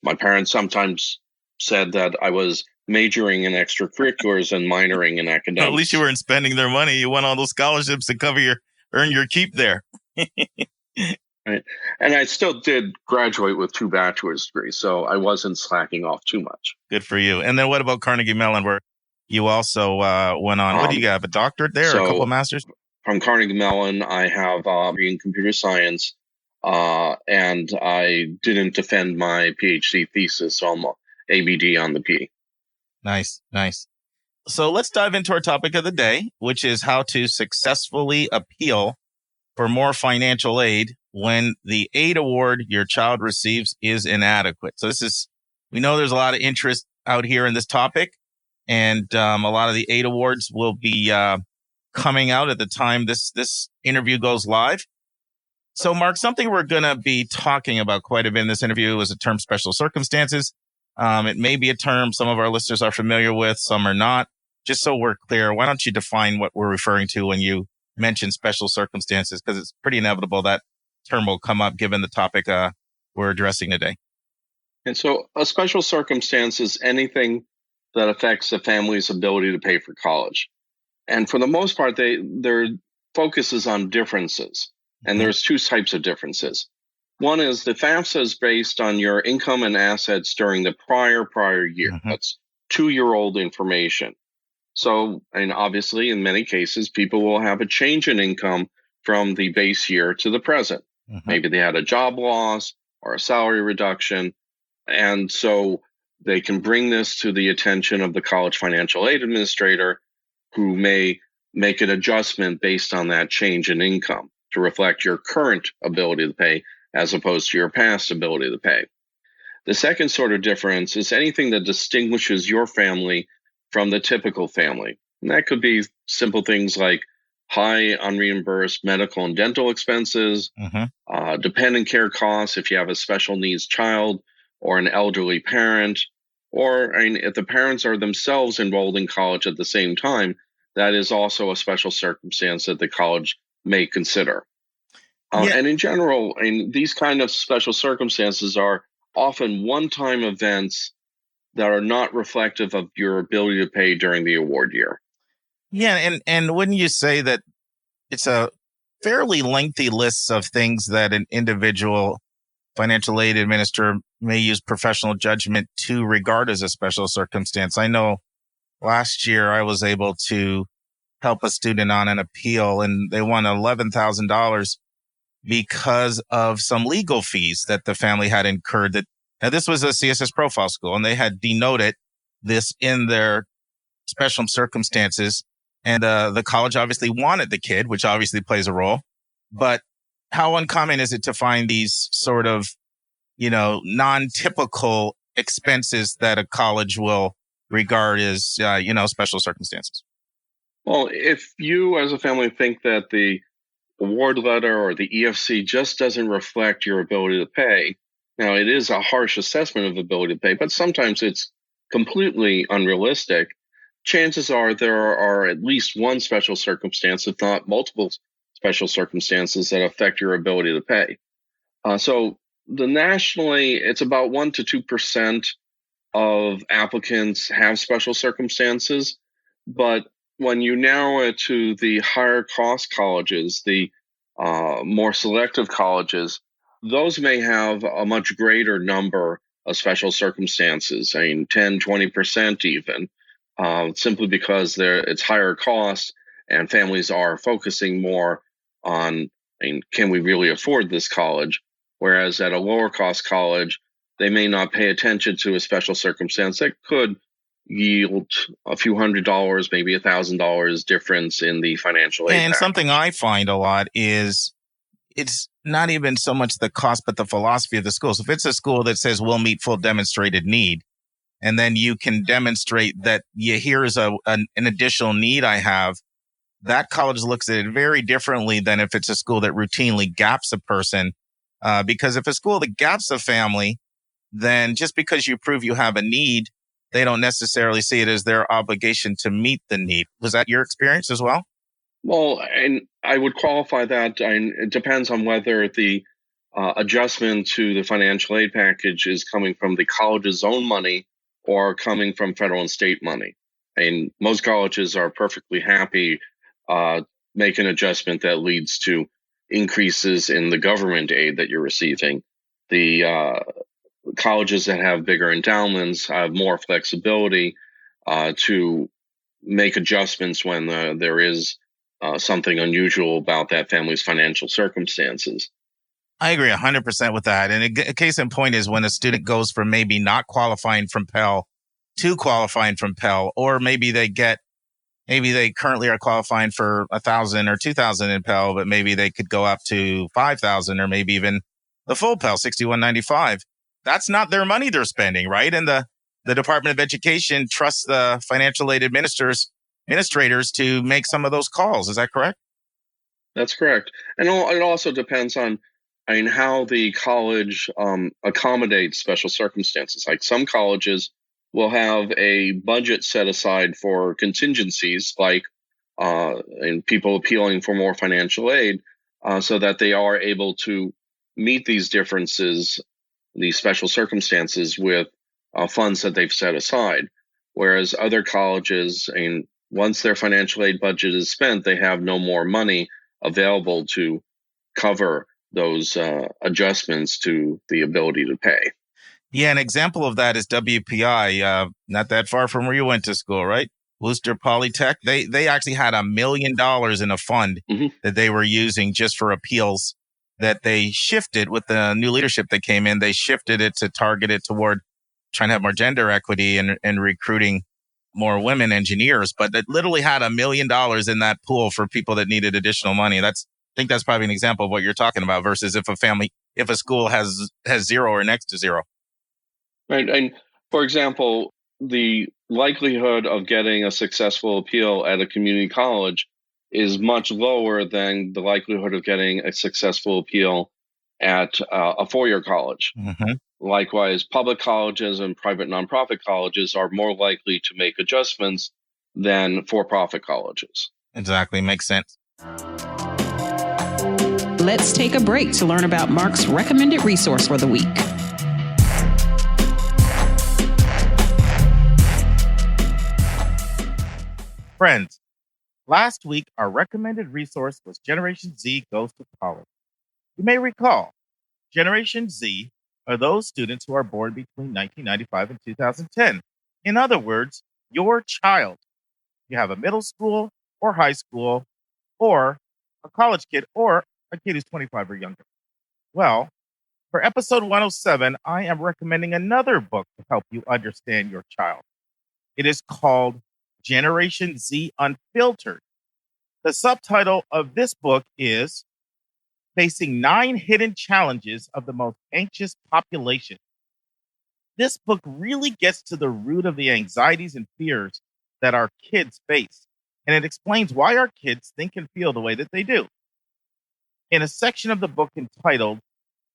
My parents sometimes said that I was majoring in extracurriculars and minoring in academics. Well, at least you weren't spending their money. You won all those scholarships to earn your keep there. Right. And I still did graduate with 2 bachelor's degrees, so I wasn't slacking off too much. Good for you. And then what about Carnegie Mellon, where you also went on? What do you have, a doctorate there, or a couple of masters? From Carnegie Mellon, I have a degree in computer science, and I didn't defend my PhD thesis, so I'm ABD on the P. Nice. So let's dive into our topic of the day, which is how to successfully appeal for more financial aid when the aid award your child receives is inadequate. So we know there's a lot of interest out here in this topic, and a lot of the aid awards will be coming out at the time this interview goes live. So, Mark, something we're going to be talking about quite a bit in this interview is the term special circumstances. It may be a term some of our listeners are familiar with, some are not. Just so we're clear, why don't you define what we're referring to when you mention special circumstances? Because it's pretty inevitable that term will come up given the topic we're addressing today. And so a special circumstance is anything that affects a family's ability to pay for college. And for the most part, their focus is on differences. And there's 2 types of differences. One is the FAFSA is based on your income and assets during the prior year. That's 2-year-old information. So, and obviously, in many cases, people will have a change in income from the base year to the present. Maybe they had a job loss or a salary reduction. And so they can bring this to the attention of the college financial aid administrator, who may make an adjustment based on that change in income to reflect your current ability to pay as opposed to your past ability to pay. The second sort of difference is anything that distinguishes your family from the typical family. And that could be simple things like high unreimbursed medical and dental expenses, dependent care costs if you have a special needs child or an elderly parent, or if the parents are themselves enrolled in college at the same time, that is also a special circumstance that the college may consider. And in general, these kind of special circumstances are often one-time events that are not reflective of your ability to pay during the award year. Yeah, and wouldn't you say that it's a fairly lengthy list of things that an individual financial aid administrator may use professional judgment to regard as a special circumstance? I know last year I was able to help a student on an appeal, and they won $11,000 because of some legal fees that the family had incurred. Now, this was a CSS profile school, and they had denoted this in their special circumstances. And the college obviously wanted the kid, which obviously plays a role. But how uncommon is it to find these sort of, non-typical expenses that a college will regard as, special circumstances? Well, if you as a family think that the award letter or the EFC just doesn't reflect your ability to pay, now it is a harsh assessment of ability to pay, but sometimes it's completely unrealistic. Chances are there are at least one special circumstance, if not multiple special circumstances, that affect your ability to pay. So nationally, it's about 1% to 2% of applicants have special circumstances. But when you narrow it to the higher cost colleges, the more selective colleges, those may have a much greater number of special circumstances, 10, 20% even, simply because it's higher cost and families are focusing more on, can we really afford this college? Whereas at a lower cost college, they may not pay attention to a special circumstance that could yield a few $100s, maybe $1,000 difference in the financial aid. And something I find a lot is it's not even so much the cost, but the philosophy of the school. So if it's a school that says we'll meet full demonstrated need, and then you can demonstrate that here's an additional need I have, that college looks at it very differently than if it's a school that routinely gaps a person. Because if a school that gaps a family, then just because you prove you have a need, they don't necessarily see it as their obligation to meet the need. Was that your experience as well? Well, and I would qualify that. It depends on whether the adjustment to the financial aid package is coming from the college's own money or coming from federal and state money. And most colleges are perfectly happy make an adjustment that leads to increases in the government aid that you're receiving. The colleges that have bigger endowments have more flexibility to make adjustments when there is something unusual about that family's financial circumstances. I agree 100% with that. And a case in point is when a student goes from maybe not qualifying from Pell to qualifying from Pell, or maybe they currently are qualifying for 1,000 or 2,000 in Pell, but maybe they could go up to 5,000 or maybe even the full Pell, $61.95. That's not their money they're spending, right? And the Department of Education trusts the financial aid administrators to make some of those calls. Is that correct? That's correct. And it also depends on how the college accommodates special circumstances. Like some colleges will have a budget set aside for contingencies, like and people appealing for more financial aid, so that they are able to meet these differences, these special circumstances, with funds that they've set aside. Whereas other colleges, once their financial aid budget is spent, they have no more money available to cover those adjustments to the ability to pay. Yeah, an example of that is WPI, not that far from where you went to school, right? Worcester Polytech. They actually had $1 million in a fund that they were using just for appeals that they shifted with the new leadership that came in. They shifted it to target it toward trying to have more gender equity and recruiting more women engineers. But it literally had $1 million in that pool for people that needed additional money. I think that's probably an example of what you're talking about versus if a school has zero or next to zero. Right. And for example, the likelihood of getting a successful appeal at a community college is much lower than the likelihood of getting a successful appeal at a four-year college. Mm-hmm. Likewise, public colleges and private nonprofit colleges are more likely to make adjustments than for-profit colleges. Exactly. Makes sense. Let's take a break to learn about Mark's recommended resource for the week. Friends, last week our recommended resource was Generation Z Goes to College. You may recall, Generation Z are those students who are born between 1995 and 2010. In other words, your child. You have a middle school or high school or a college kid or a kid who's 25 or younger. Well, for episode 107, I am recommending another book to help you understand your child. It is called Generation Z Unfiltered. The subtitle of this book is Facing 9 Hidden Challenges of the Most Anxious Population. This book really gets to the root of the anxieties and fears that our kids face, and it explains why our kids think and feel the way that they do. In a section of the book entitled,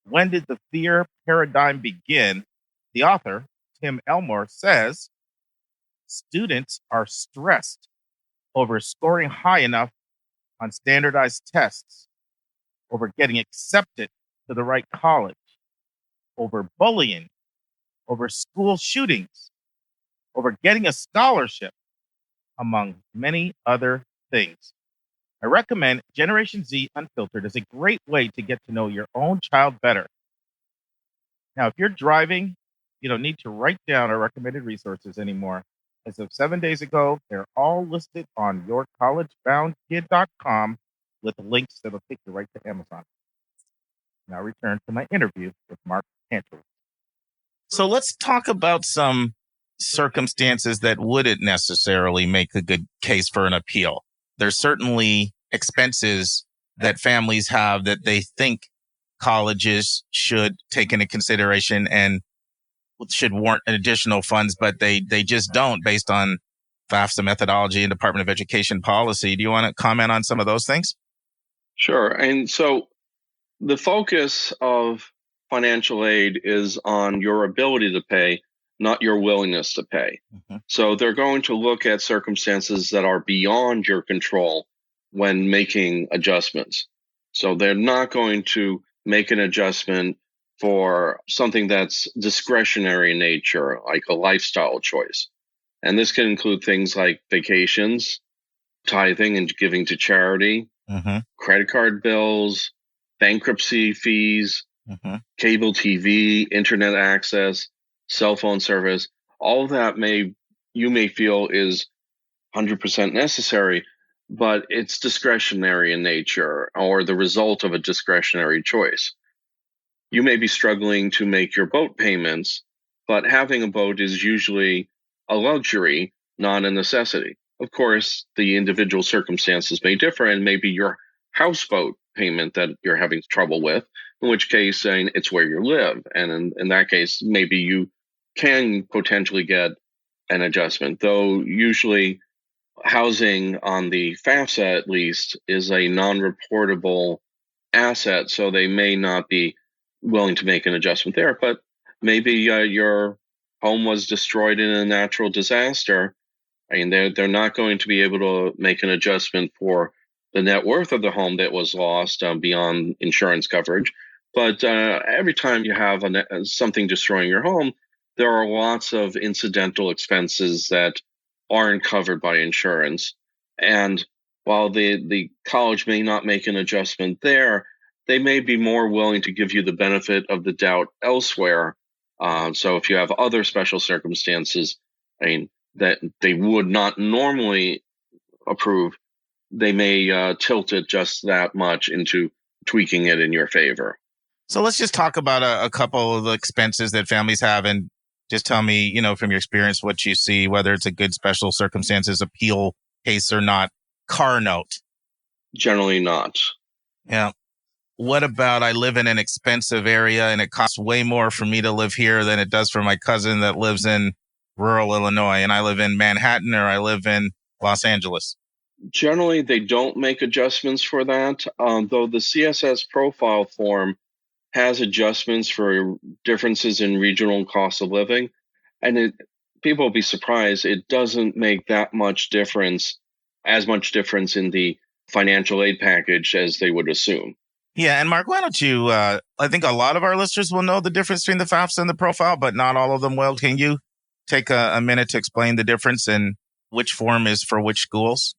When Did the Fear Paradigm Begin?, the author, Tim Elmore, says, students are stressed over scoring high enough on standardized tests, over getting accepted to the right college, over bullying, over school shootings, over getting a scholarship, among many other things. I recommend Generation Z Unfiltered as a great way to get to know your own child better. Now, if you're driving, you don't need to write down our recommended resources anymore. As of 7 days ago, they're all listed on yourcollegeboundkid.com with links that'll take you right to Amazon. Now return to my interview with Mark Kantrowitz. So let's talk about some circumstances that wouldn't necessarily make a good case for an appeal. There's certainly expenses that families have that they think colleges should take into consideration and should warrant additional funds, but they just don't based on FAFSA methodology and Department of Education policy. Do you want to comment on some of those things? Sure. And so the focus of financial aid is on your ability to pay, not your willingness to pay. Mm-hmm. So they're going to look at circumstances that are beyond your control when making adjustments. So they're not going to make an adjustment for something that's discretionary in nature, like a lifestyle choice. And this can include things like vacations, tithing and giving to charity, mm-hmm. credit card bills, bankruptcy fees, mm-hmm. cable TV, internet access, cell phone service. All of that you may feel is 100% necessary, but it's discretionary in nature or the result of a discretionary choice. You may be struggling to make your boat payments, but having a boat is usually a luxury, not a necessity. Of course, the individual circumstances may differ, and maybe your houseboat payment that you're having trouble with, in which case it's where you live. And in that case, maybe you can potentially get an adjustment, though usually housing on the FAFSA at least is a non-reportable asset, so they may not be willing to make an adjustment there. But maybe your home was destroyed in a natural disaster. I mean, they're not going to be able to make an adjustment for the net worth of the home that was lost beyond insurance coverage. But every time you have something destroying your home, there are lots of incidental expenses that aren't covered by insurance. And while the college may not make an adjustment there, they may be more willing to give you the benefit of the doubt elsewhere. So if you have other special circumstances, that they would not normally approve, they may tilt it just that much into tweaking it in your favor. So let's just talk about a couple of the expenses that families have, and just tell me, from your experience, what you see, whether it's a good special circumstances appeal case or not. Car note. Generally not. Yeah. What about I live in an expensive area and it costs way more for me to live here than it does for my cousin that lives in rural Illinois, and I live in Manhattan or I live in Los Angeles? Generally, they don't make adjustments for that, though the CSS profile form has adjustments for differences in regional cost of living. And people will be surprised, it doesn't make that much difference, as much difference in the financial aid package as they would assume. Yeah, and Mark, why don't you, I think a lot of our listeners will know the difference between the FAFSA and the profile, but not all of them will. Can you take a minute to explain the difference and which form is for which schools?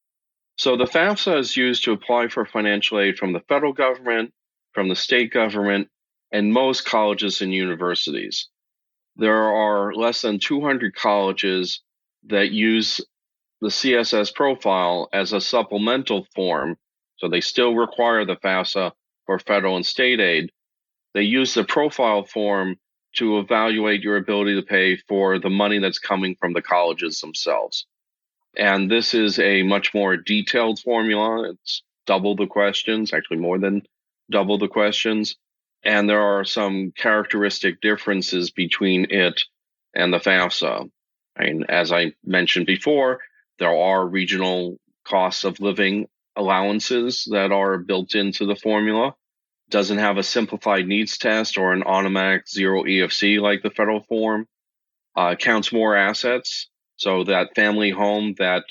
So the FAFSA is used to apply for financial aid from the federal government, from the state government, and most colleges and universities. There are less than 200 colleges that use the CSS profile as a supplemental form, so they still require the FAFSA for federal and state aid. They use the profile form to evaluate your ability to pay for the money that's coming from the colleges themselves. And this is a much more detailed formula. It's double the questions, actually more than double the questions. And there are some characteristic differences between it and the FAFSA. And as I mentioned before, there are regional costs of living allowances that are built into the formula. Doesn't have a simplified needs test or an automatic zero EFC like the federal form. Counts more assets. So that family home that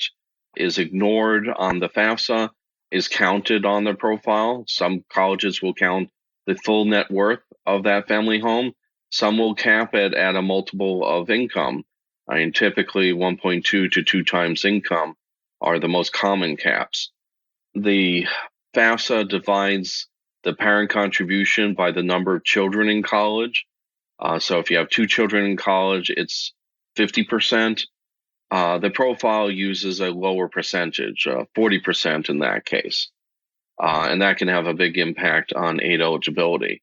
is ignored on the FAFSA is counted on the profile. Some colleges will count the full net worth of that family home. Some will cap it at a multiple of income. I mean, typically 1.2 to 2 times income are the most common caps. The FAFSA divides the parent contribution by the number of children in college. So if you have 2 children in college, it's 50%. The profile uses a lower percentage, 40% in that case. And that can have a big impact on aid eligibility.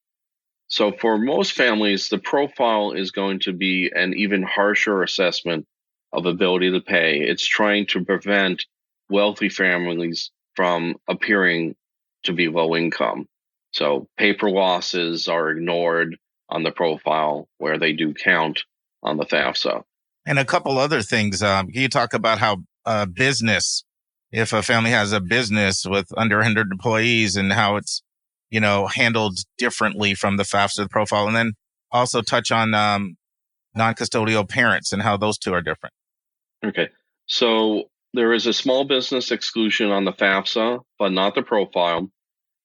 So for most families, the profile is going to be an even harsher assessment of ability to pay. It's trying to prevent wealthy families from appearing to be low income. So paper losses are ignored on the profile where they do count on the FAFSA. And a couple other things. Can you talk about how business, if a family has a business with under 100 employees and how it's, handled differently from the FAFSA profile, and then also touch on non-custodial parents and how those two are different. Okay. So there is a small business exclusion on the FAFSA, but not the profile.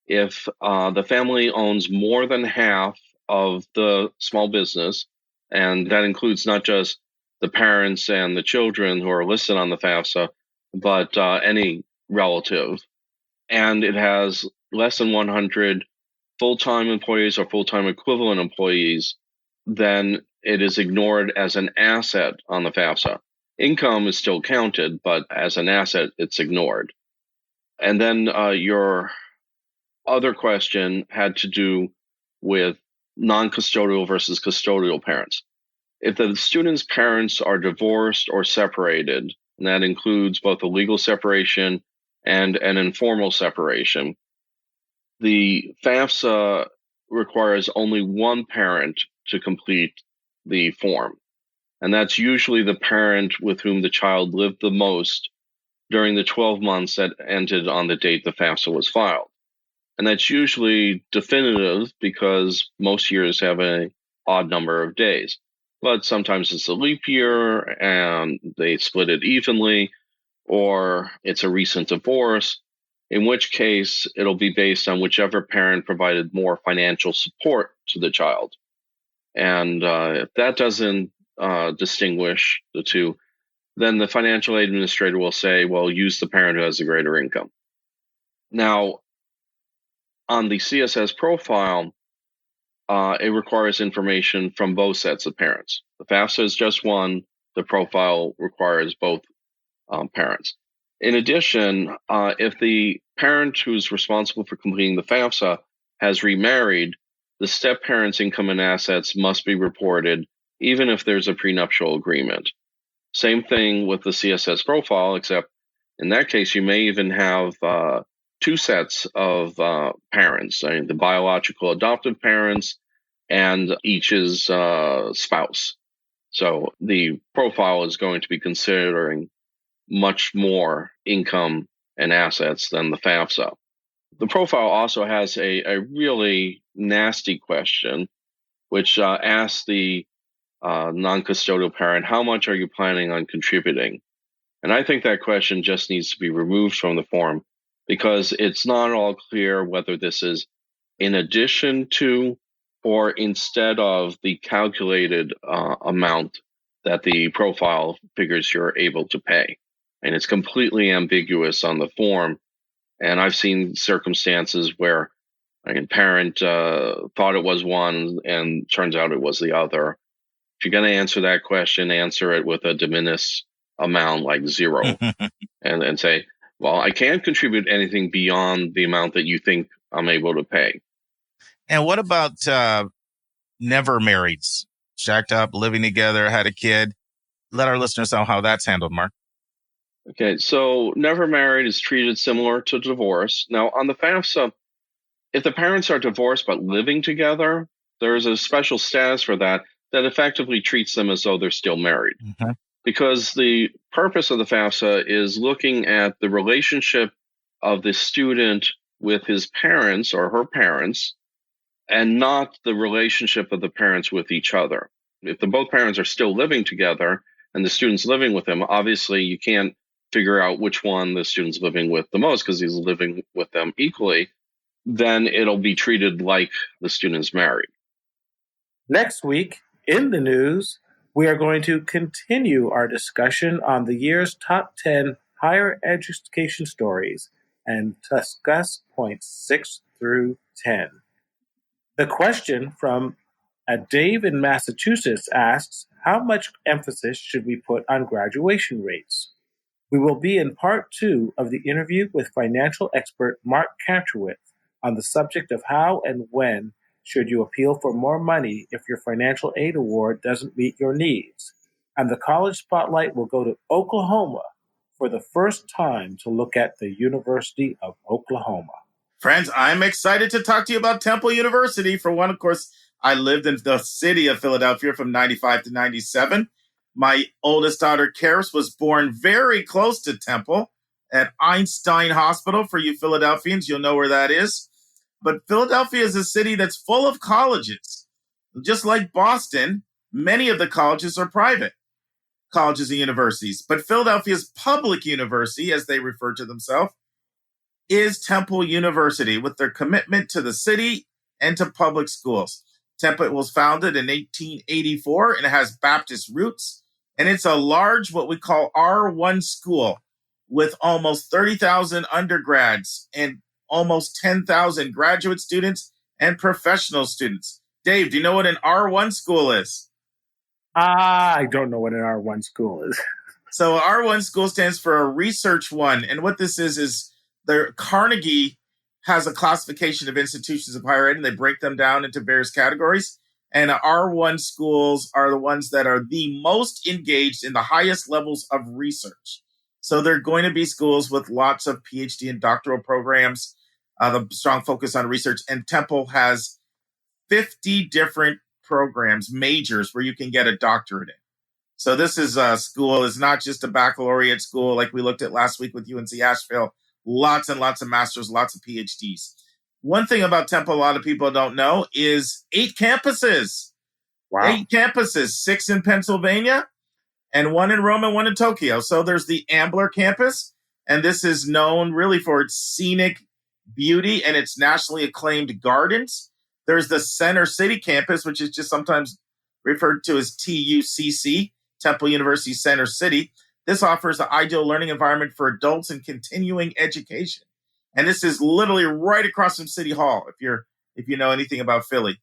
If the family owns more than half of the small business, and that includes not just the parents and the children who are listed on the FAFSA, but any relative, and it has less than 100 full-time employees or full-time equivalent employees, then it is ignored as an asset on the FAFSA. Income is still counted, but as an asset, it's ignored. And then your other question had to do with non-custodial versus custodial parents. If the student's parents are divorced or separated, and that includes both a legal separation and an informal separation, the FAFSA requires only one parent to complete the form. And that's usually the parent with whom the child lived the most during the 12 months that ended on the date the FAFSA was filed. And that's usually definitive because most years have an odd number of days. But sometimes it's a leap year and they split it evenly, or it's a recent divorce, in which case it'll be based on whichever parent provided more financial support to the child. And if that doesn't distinguish the two, then the financial aid administrator will say, well, use the parent who has a greater income. Now, on the CSS profile, it requires information from both sets of parents. The FAFSA is just one. The profile requires both parents. In addition, if the parent who's responsible for completing the FAFSA has remarried, the step-parent's income and assets must be reported, even if there's a prenuptial agreement. Same thing with the CSS profile, except in that case, you may even have 2 sets of parents, the biological adoptive parents and each's spouse. So the profile is going to be considering much more income and assets than the FAFSA. The profile also has a really nasty question, which asks the non-custodial parent, how much are you planning on contributing? And I think that question just needs to be removed from the form because it's not all clear whether this is in addition to or instead of the calculated amount that the profile figures you're able to pay. And it's completely ambiguous on the form. And I've seen circumstances where a parent thought it was one and turns out it was the other. If you're going to answer that question, answer it with a de minimis amount like zero and say, well, I can't contribute anything beyond the amount that you think I'm able to pay. And what about never marrieds, shacked up, living together, had a kid? Let our listeners know how that's handled, Mark. Okay, so never married is treated similar to divorce. Now, on the FAFSA, if the parents are divorced but living together, there's a special status for that effectively treats them as though they're still married. Mm-hmm. Because the purpose of the FAFSA is looking at the relationship of the student with his parents or her parents and not the relationship of the parents with each other. If both parents are still living together and the student's living with them, obviously you can't figure out which one the student's living with the most because he's living with them equally. Then it'll be treated like the student's married. Next week, in the news, we are going to continue our discussion on the year's top 10 higher education stories and discuss points 6 through 10. The question from Dave in Massachusetts asks, how much emphasis should we put on graduation rates? We will be in part 2 of the interview with financial expert Mark Kantrowitz on the subject of how and when should you appeal for more money if your financial aid award doesn't meet your needs. And the college spotlight will go to Oklahoma for the first time to look at the University of Oklahoma. Friends, I'm excited to talk to you about Temple University. For one, of course, I lived in the city of Philadelphia from 95 to 97. My oldest daughter, Karis, was born very close to Temple at Einstein Hospital. For you Philadelphians, you'll know where that is. But Philadelphia is a city that's full of colleges. Just like Boston, many of the colleges are private colleges and universities. But Philadelphia's public university, as they refer to themselves, is Temple University, with their commitment to the city and to public schools. Temple was founded in 1884 and it has Baptist roots. And it's a large, what we call R1 school with almost 30,000 undergrads and almost 10,000 graduate students and professional students. Dave, do you know what an R1 school is? I don't know what an R1 school is. So R1 school stands for a research one. And what this is Carnegie has a classification of institutions of higher ed, and they break them down into various categories. And R1 schools are the ones that are the most engaged in the highest levels of research. So they're going to be schools with lots of PhD and doctoral programs, the strong focus on research. And Temple has 50 different programs, majors, where you can get a doctorate in. So this is a school. It's not just a baccalaureate school like we looked at last week with UNC Asheville. Lots and lots of masters, lots of PhDs. One thing about Temple a lot of people don't know is 8 campuses. Wow. 8 campuses, 6 in Pennsylvania and 1 in Rome and 1 in Tokyo. So there's the Ambler campus, and this is known really for its scenic beauty and its nationally acclaimed gardens. There's the Center City campus, which is just sometimes referred to as TUCC, Temple University Center City. This offers the ideal learning environment for adults in continuing education. And this is literally right across from City Hall, if you know anything about Philly.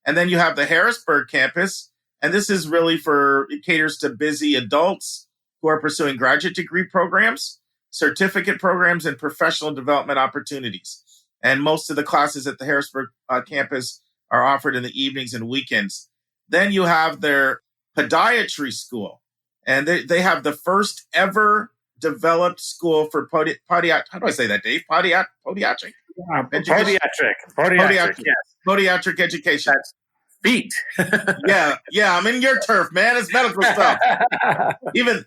And then you have the Harrisburg campus, and this is really it caters to busy adults who are pursuing graduate degree programs, certificate programs, and professional development opportunities. And most of the classes at the Harrisburg campus are offered in the evenings and weekends. Then you have their podiatry school, and they have the first ever developed school for podiatric. How do I say that, Dave? Podiatric? Podiatric, yes. Podiatric education. That's feet. Yeah. I'm in your turf, man. It's medical stuff. Even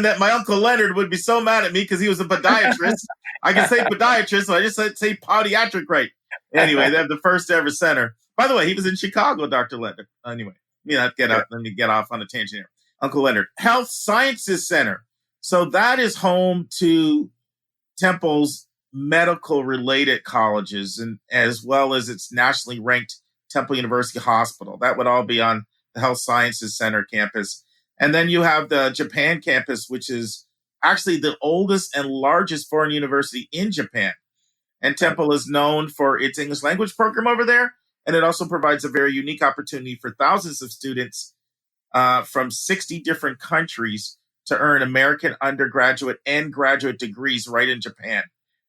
that my Uncle Leonard would be so mad at me because he was a podiatrist. I can say podiatrist, so I just said say podiatric right. Anyway, they have the first ever center. By the way, he was in Chicago, Dr. Leonard. Anyway, let me get off on a tangent here. Uncle Leonard. Health Sciences Center. So that is home to Temple's medical-related colleges, and as well as its nationally ranked Temple University Hospital. That would all be on the Health Sciences Center campus. And then you have the Japan campus, which is actually the oldest and largest foreign university in Japan. And Temple is known for its English language program over there. And it also provides a very unique opportunity for thousands of students from 60 different countries to earn American undergraduate and graduate degrees right in Japan.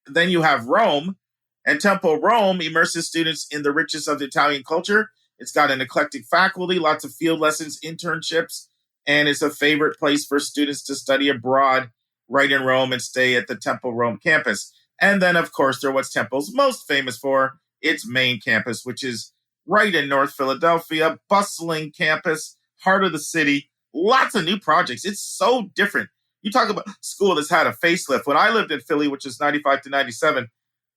Then you have Rome, and Temple Rome immerses students in the richness of the Italian culture. It's got an eclectic faculty, lots of field lessons, internships, and it's a favorite place for students to study abroad right in Rome and stay at the Temple Rome campus. And then, of course, they're what's Temple's most famous for, its main campus, which is right in North Philadelphia, bustling campus, heart of the city, lots of new projects. It's so different. You talk about school that's had a facelift. When I lived in Philly, which is 95 to 97,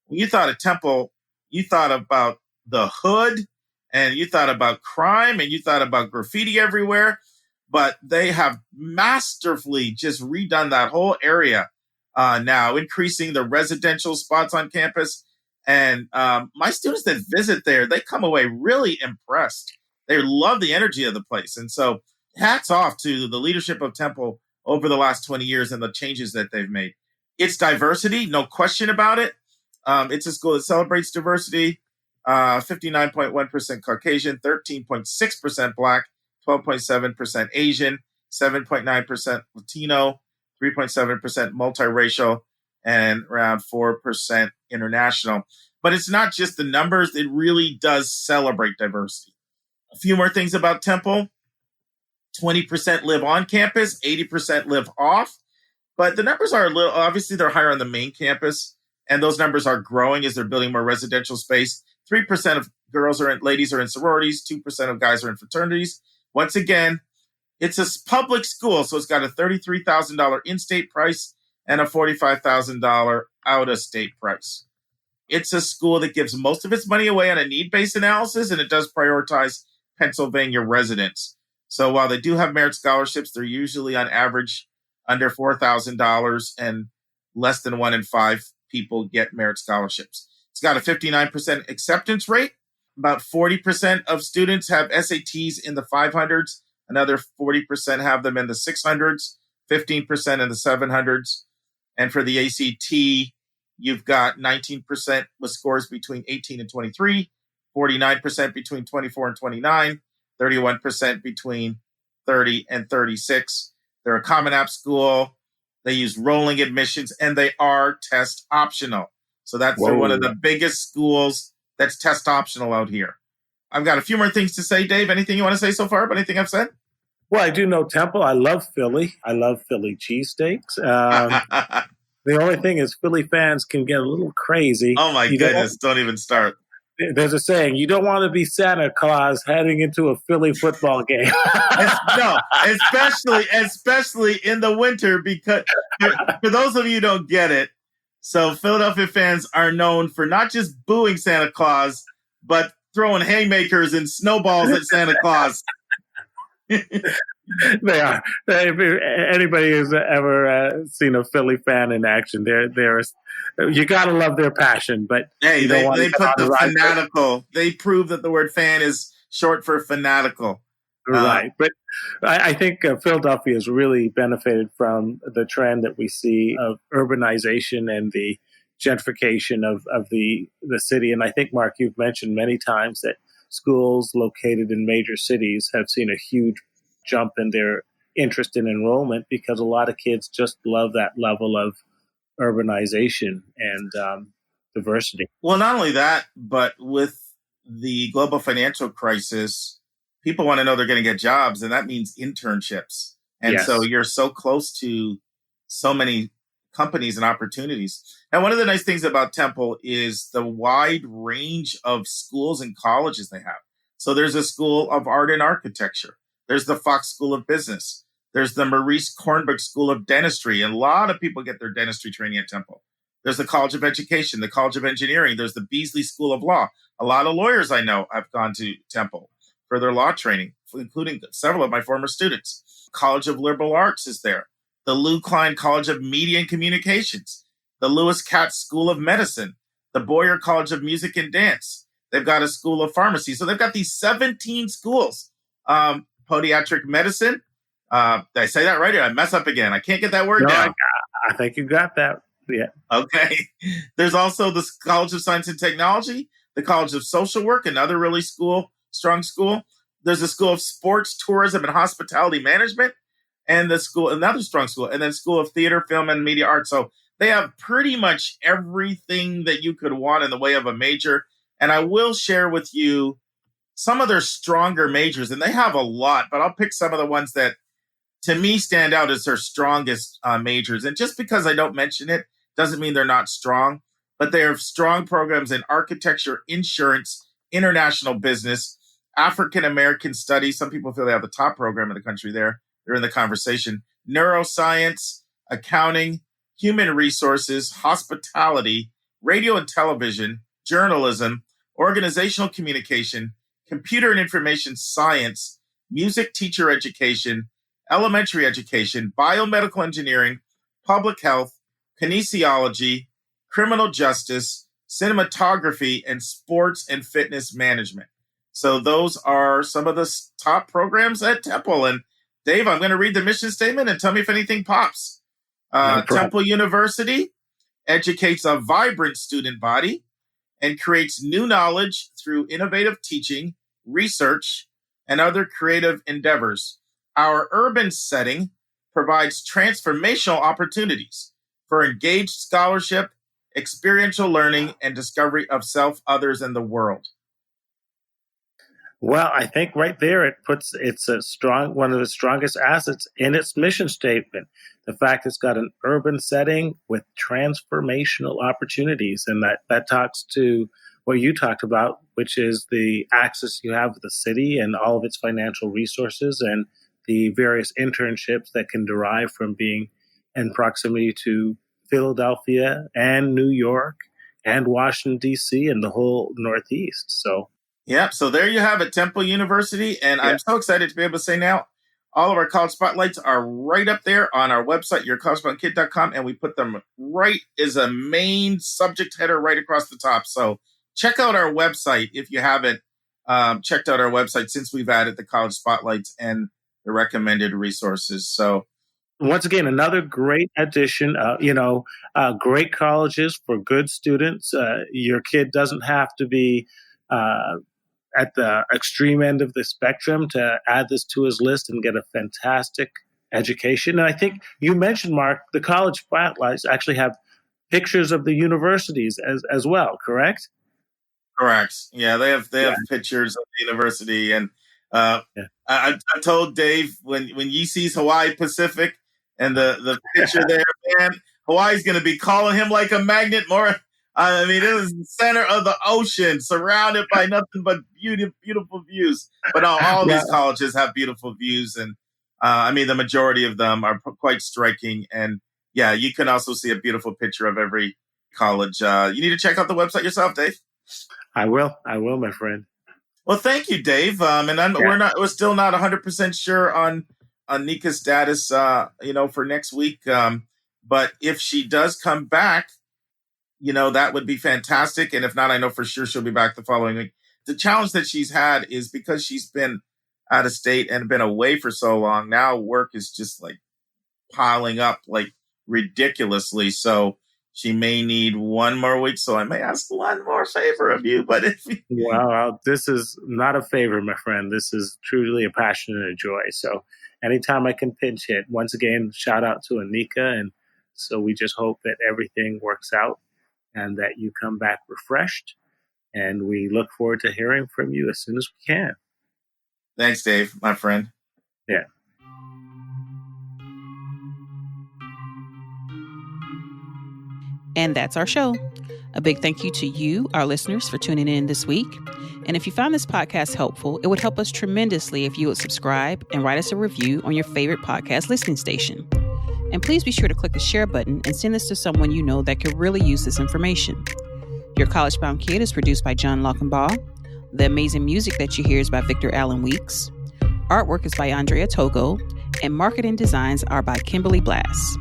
when you thought of Temple, you thought about the hood, and you thought about crime, and you thought about graffiti everywhere. But they have masterfully just redone that whole area now, increasing the residential spots on campus. And my students that visit there, they come away really impressed. They love the energy of the place. And so hats off to the leadership of Temple over the last 20 years and the changes that they've made. It's diversity, no question about it. It's a school that celebrates diversity, 59.1% Caucasian, 13.6% Black, 12.7% Asian, 7.9% Latino, 3.7% multiracial, and around 4% international. But it's not just the numbers. It really does celebrate diversity. A few more things about Temple. 20% live on campus, 80% live off. But the numbers are a little, obviously they're higher on the main campus, and those numbers are growing as they're building more residential space. 3% of ladies are in sororities, 2% of guys are in fraternities. Once again, it's a public school, so it's got a $33,000 in-state price and a $45,000 out-of-state price. It's a school that gives most of its money away on a need-based analysis, and it does prioritize Pennsylvania residents. So while they do have merit scholarships, they're usually on average under $4,000, and less than 1 in 5 people get merit scholarships. It's got a 59% acceptance rate. About 40% of students have SATs in the 500s. Another 40% have them in the 600s, 15% in the 700s. And for the ACT, you've got 19% with scores between 18 and 23, 49% between 24 and 29, 31% between 30 and 36. They're a Common App school. They use rolling admissions, and they are test optional. So that's one of the biggest schools that's test optional out here. I've got a few more things to say, Dave. Anything you want to say so far about anything I've said? Well, I do know Temple. I love Philly. I love Philly cheesesteaks. The only thing is Philly fans can get a little crazy. Oh, my goodness. Don't even start. There's a saying, you don't want to be Santa Claus heading into a Philly football game. No, especially in the winter, because for those of you who don't get it, so Philadelphia fans are known for not just booing Santa Claus, but throwing haymakers and snowballs at Santa Claus. They are. Anybody who's ever seen a Philly fan in action, you got to love their passion. But hey, they put the fanatical. They prove that the word fan is short for fanatical. Right. But I think Philadelphia has really benefited from the trend that we see of urbanization and the gentrification of the city. And I think, Mark, you've mentioned many times that schools located in major cities have seen a huge jump in their interest in enrollment because a lot of kids just love that level of urbanization and diversity. Well, not only that, but with the global financial crisis, people want to know they're going to get jobs, and that means internships. And so you're so close to so many companies and opportunities. Now, one of the nice things about Temple is the wide range of schools and colleges they have. So there's a School of Art and Architecture. There's the Fox School of Business. There's the Maurice Kornberg School of Dentistry. And a lot of people get their dentistry training at Temple. There's the College of Education, the College of Engineering. There's the Beasley School of Law. A lot of lawyers I know have gone to Temple for their law training, including several of my former students. College of Liberal Arts is there. The Lou Klein College of Media and Communications. The Lewis Katz School of Medicine. The Boyer College of Music and Dance. They've got a School of Pharmacy. So they've got these 17 schools. Podiatric Medicine. Did I say that right? Or I mess up again? I can't get that word down. I think you got that. Yeah. Okay. There's also the College of Science and Technology, the College of Social Work, another really strong school. There's a School of Sports, Tourism, and Hospitality Management, and another strong school, and then School of Theater, Film, and Media Arts. So they have pretty much everything that you could want in the way of a major. And I will share with you some of their stronger majors, and they have a lot, but I'll pick some of the ones that to me stand out as their strongest majors. And just because I don't mention it doesn't mean they're not strong, but they have strong programs in architecture, insurance, international business, African American studies. Some people feel they have the top program in the country there. They're in the conversation. Neuroscience, accounting, human resources, hospitality, radio and television, journalism, organizational communication, computer and information science, music teacher education, elementary education, biomedical engineering, public health, kinesiology, criminal justice, cinematography, and sports and fitness management. So those are some of the top programs at Temple. And Dave, I'm going to read the mission statement and tell me if anything pops. Temple University educates a vibrant student body and creates new knowledge through innovative teaching, research, and other creative endeavors. Our urban setting provides transformational opportunities for engaged scholarship, experiential learning, and discovery of self, others, and the world. Well, I think right there it's one of the strongest assets in its mission statement. The fact it's got an urban setting with transformational opportunities, and that talks to what you talked about, which is the access you have with the city and all of its financial resources and the various internships that can derive from being in proximity to Philadelphia and New York and Washington, D.C. and the whole Northeast. So there you have it, Temple University. And I'm so excited to be able to say now, all of our college spotlights are right up there on our website, yourcollegespunkid.com, and we put them right as a main subject header right across the top. So check out our website if you haven't checked out our website since we've added the college spotlights and the recommended resources. So once again, another great addition, great colleges for good students. Your kid doesn't have to be at the extreme end of the spectrum to add this to his list and get a fantastic education. And I think you mentioned, Mark, the college spotlights actually have pictures of the universities as well, correct? Correct. Yeah, they have pictures of the university. And I told Dave when he sees Hawaii Pacific and the picture there, man, Hawaii's going to be calling him like a magnet more. I mean, it was the center of the ocean, surrounded by nothing but beautiful views. But all these colleges have beautiful views. And the majority of them are quite striking. And yeah, you can also see a beautiful picture of every college. You need to check out the website yourself, Dave. I will, my friend. Well, thank you, Dave. We're still not 100% sure on Nika's status, for next week. But if she does come back, that would be fantastic. And if not, I know for sure she'll be back the following week. The challenge that she's had is because she's been out of state and been away for so long. Now work is just like piling up like ridiculously. So she may need one more week. So I may ask one more favor of you. But well, this is not a favor, my friend. This is truly a passion and a joy. So anytime I can pinch hit, once again, shout out to Anika. And so we just hope that everything works out and that you come back refreshed. And we look forward to hearing from you as soon as we can. Thanks, Dave, my friend. Yeah. And that's our show. A big thank you to you, our listeners, for tuning in this week. And if you found this podcast helpful, it would help us tremendously if you would subscribe and write us a review on your favorite podcast listening station. And please be sure to click the share button and send this to someone you know that could really use this information. Your College Bound Kid is produced by John Lockenbaugh. The amazing music that you hear is by Victor Allen Weeks. Artwork is by Andrea Togo, and marketing designs are by Kimberly Blass.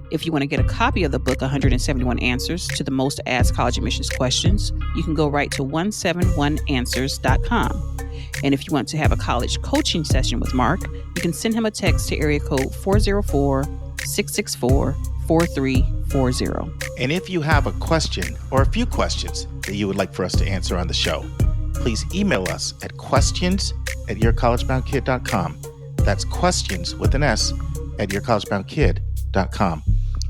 If you want to get a copy of the book, 171 Answers to the Most Asked College Admissions Questions, you can go right to 171answers.com. And if you want to have a college coaching session with Mark, you can send him a text to area code 404-664-4340. And if you have a question or a few questions that you would like for us to answer on the show, please email us at questions@yourcollegeboundkid.com. That's questions with an S at yourcollegeboundkid.com.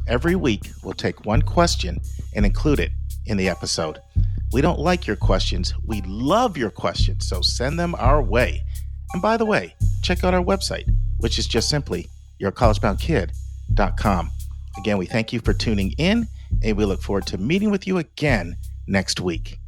Every week, we'll take one question and include it in the episode. We don't like your questions. We love your questions, so send them our way. And by the way, check out our website, which is just simply yourcollegeboundkid.com. Again, we thank you for tuning in, and we look forward to meeting with you again next week.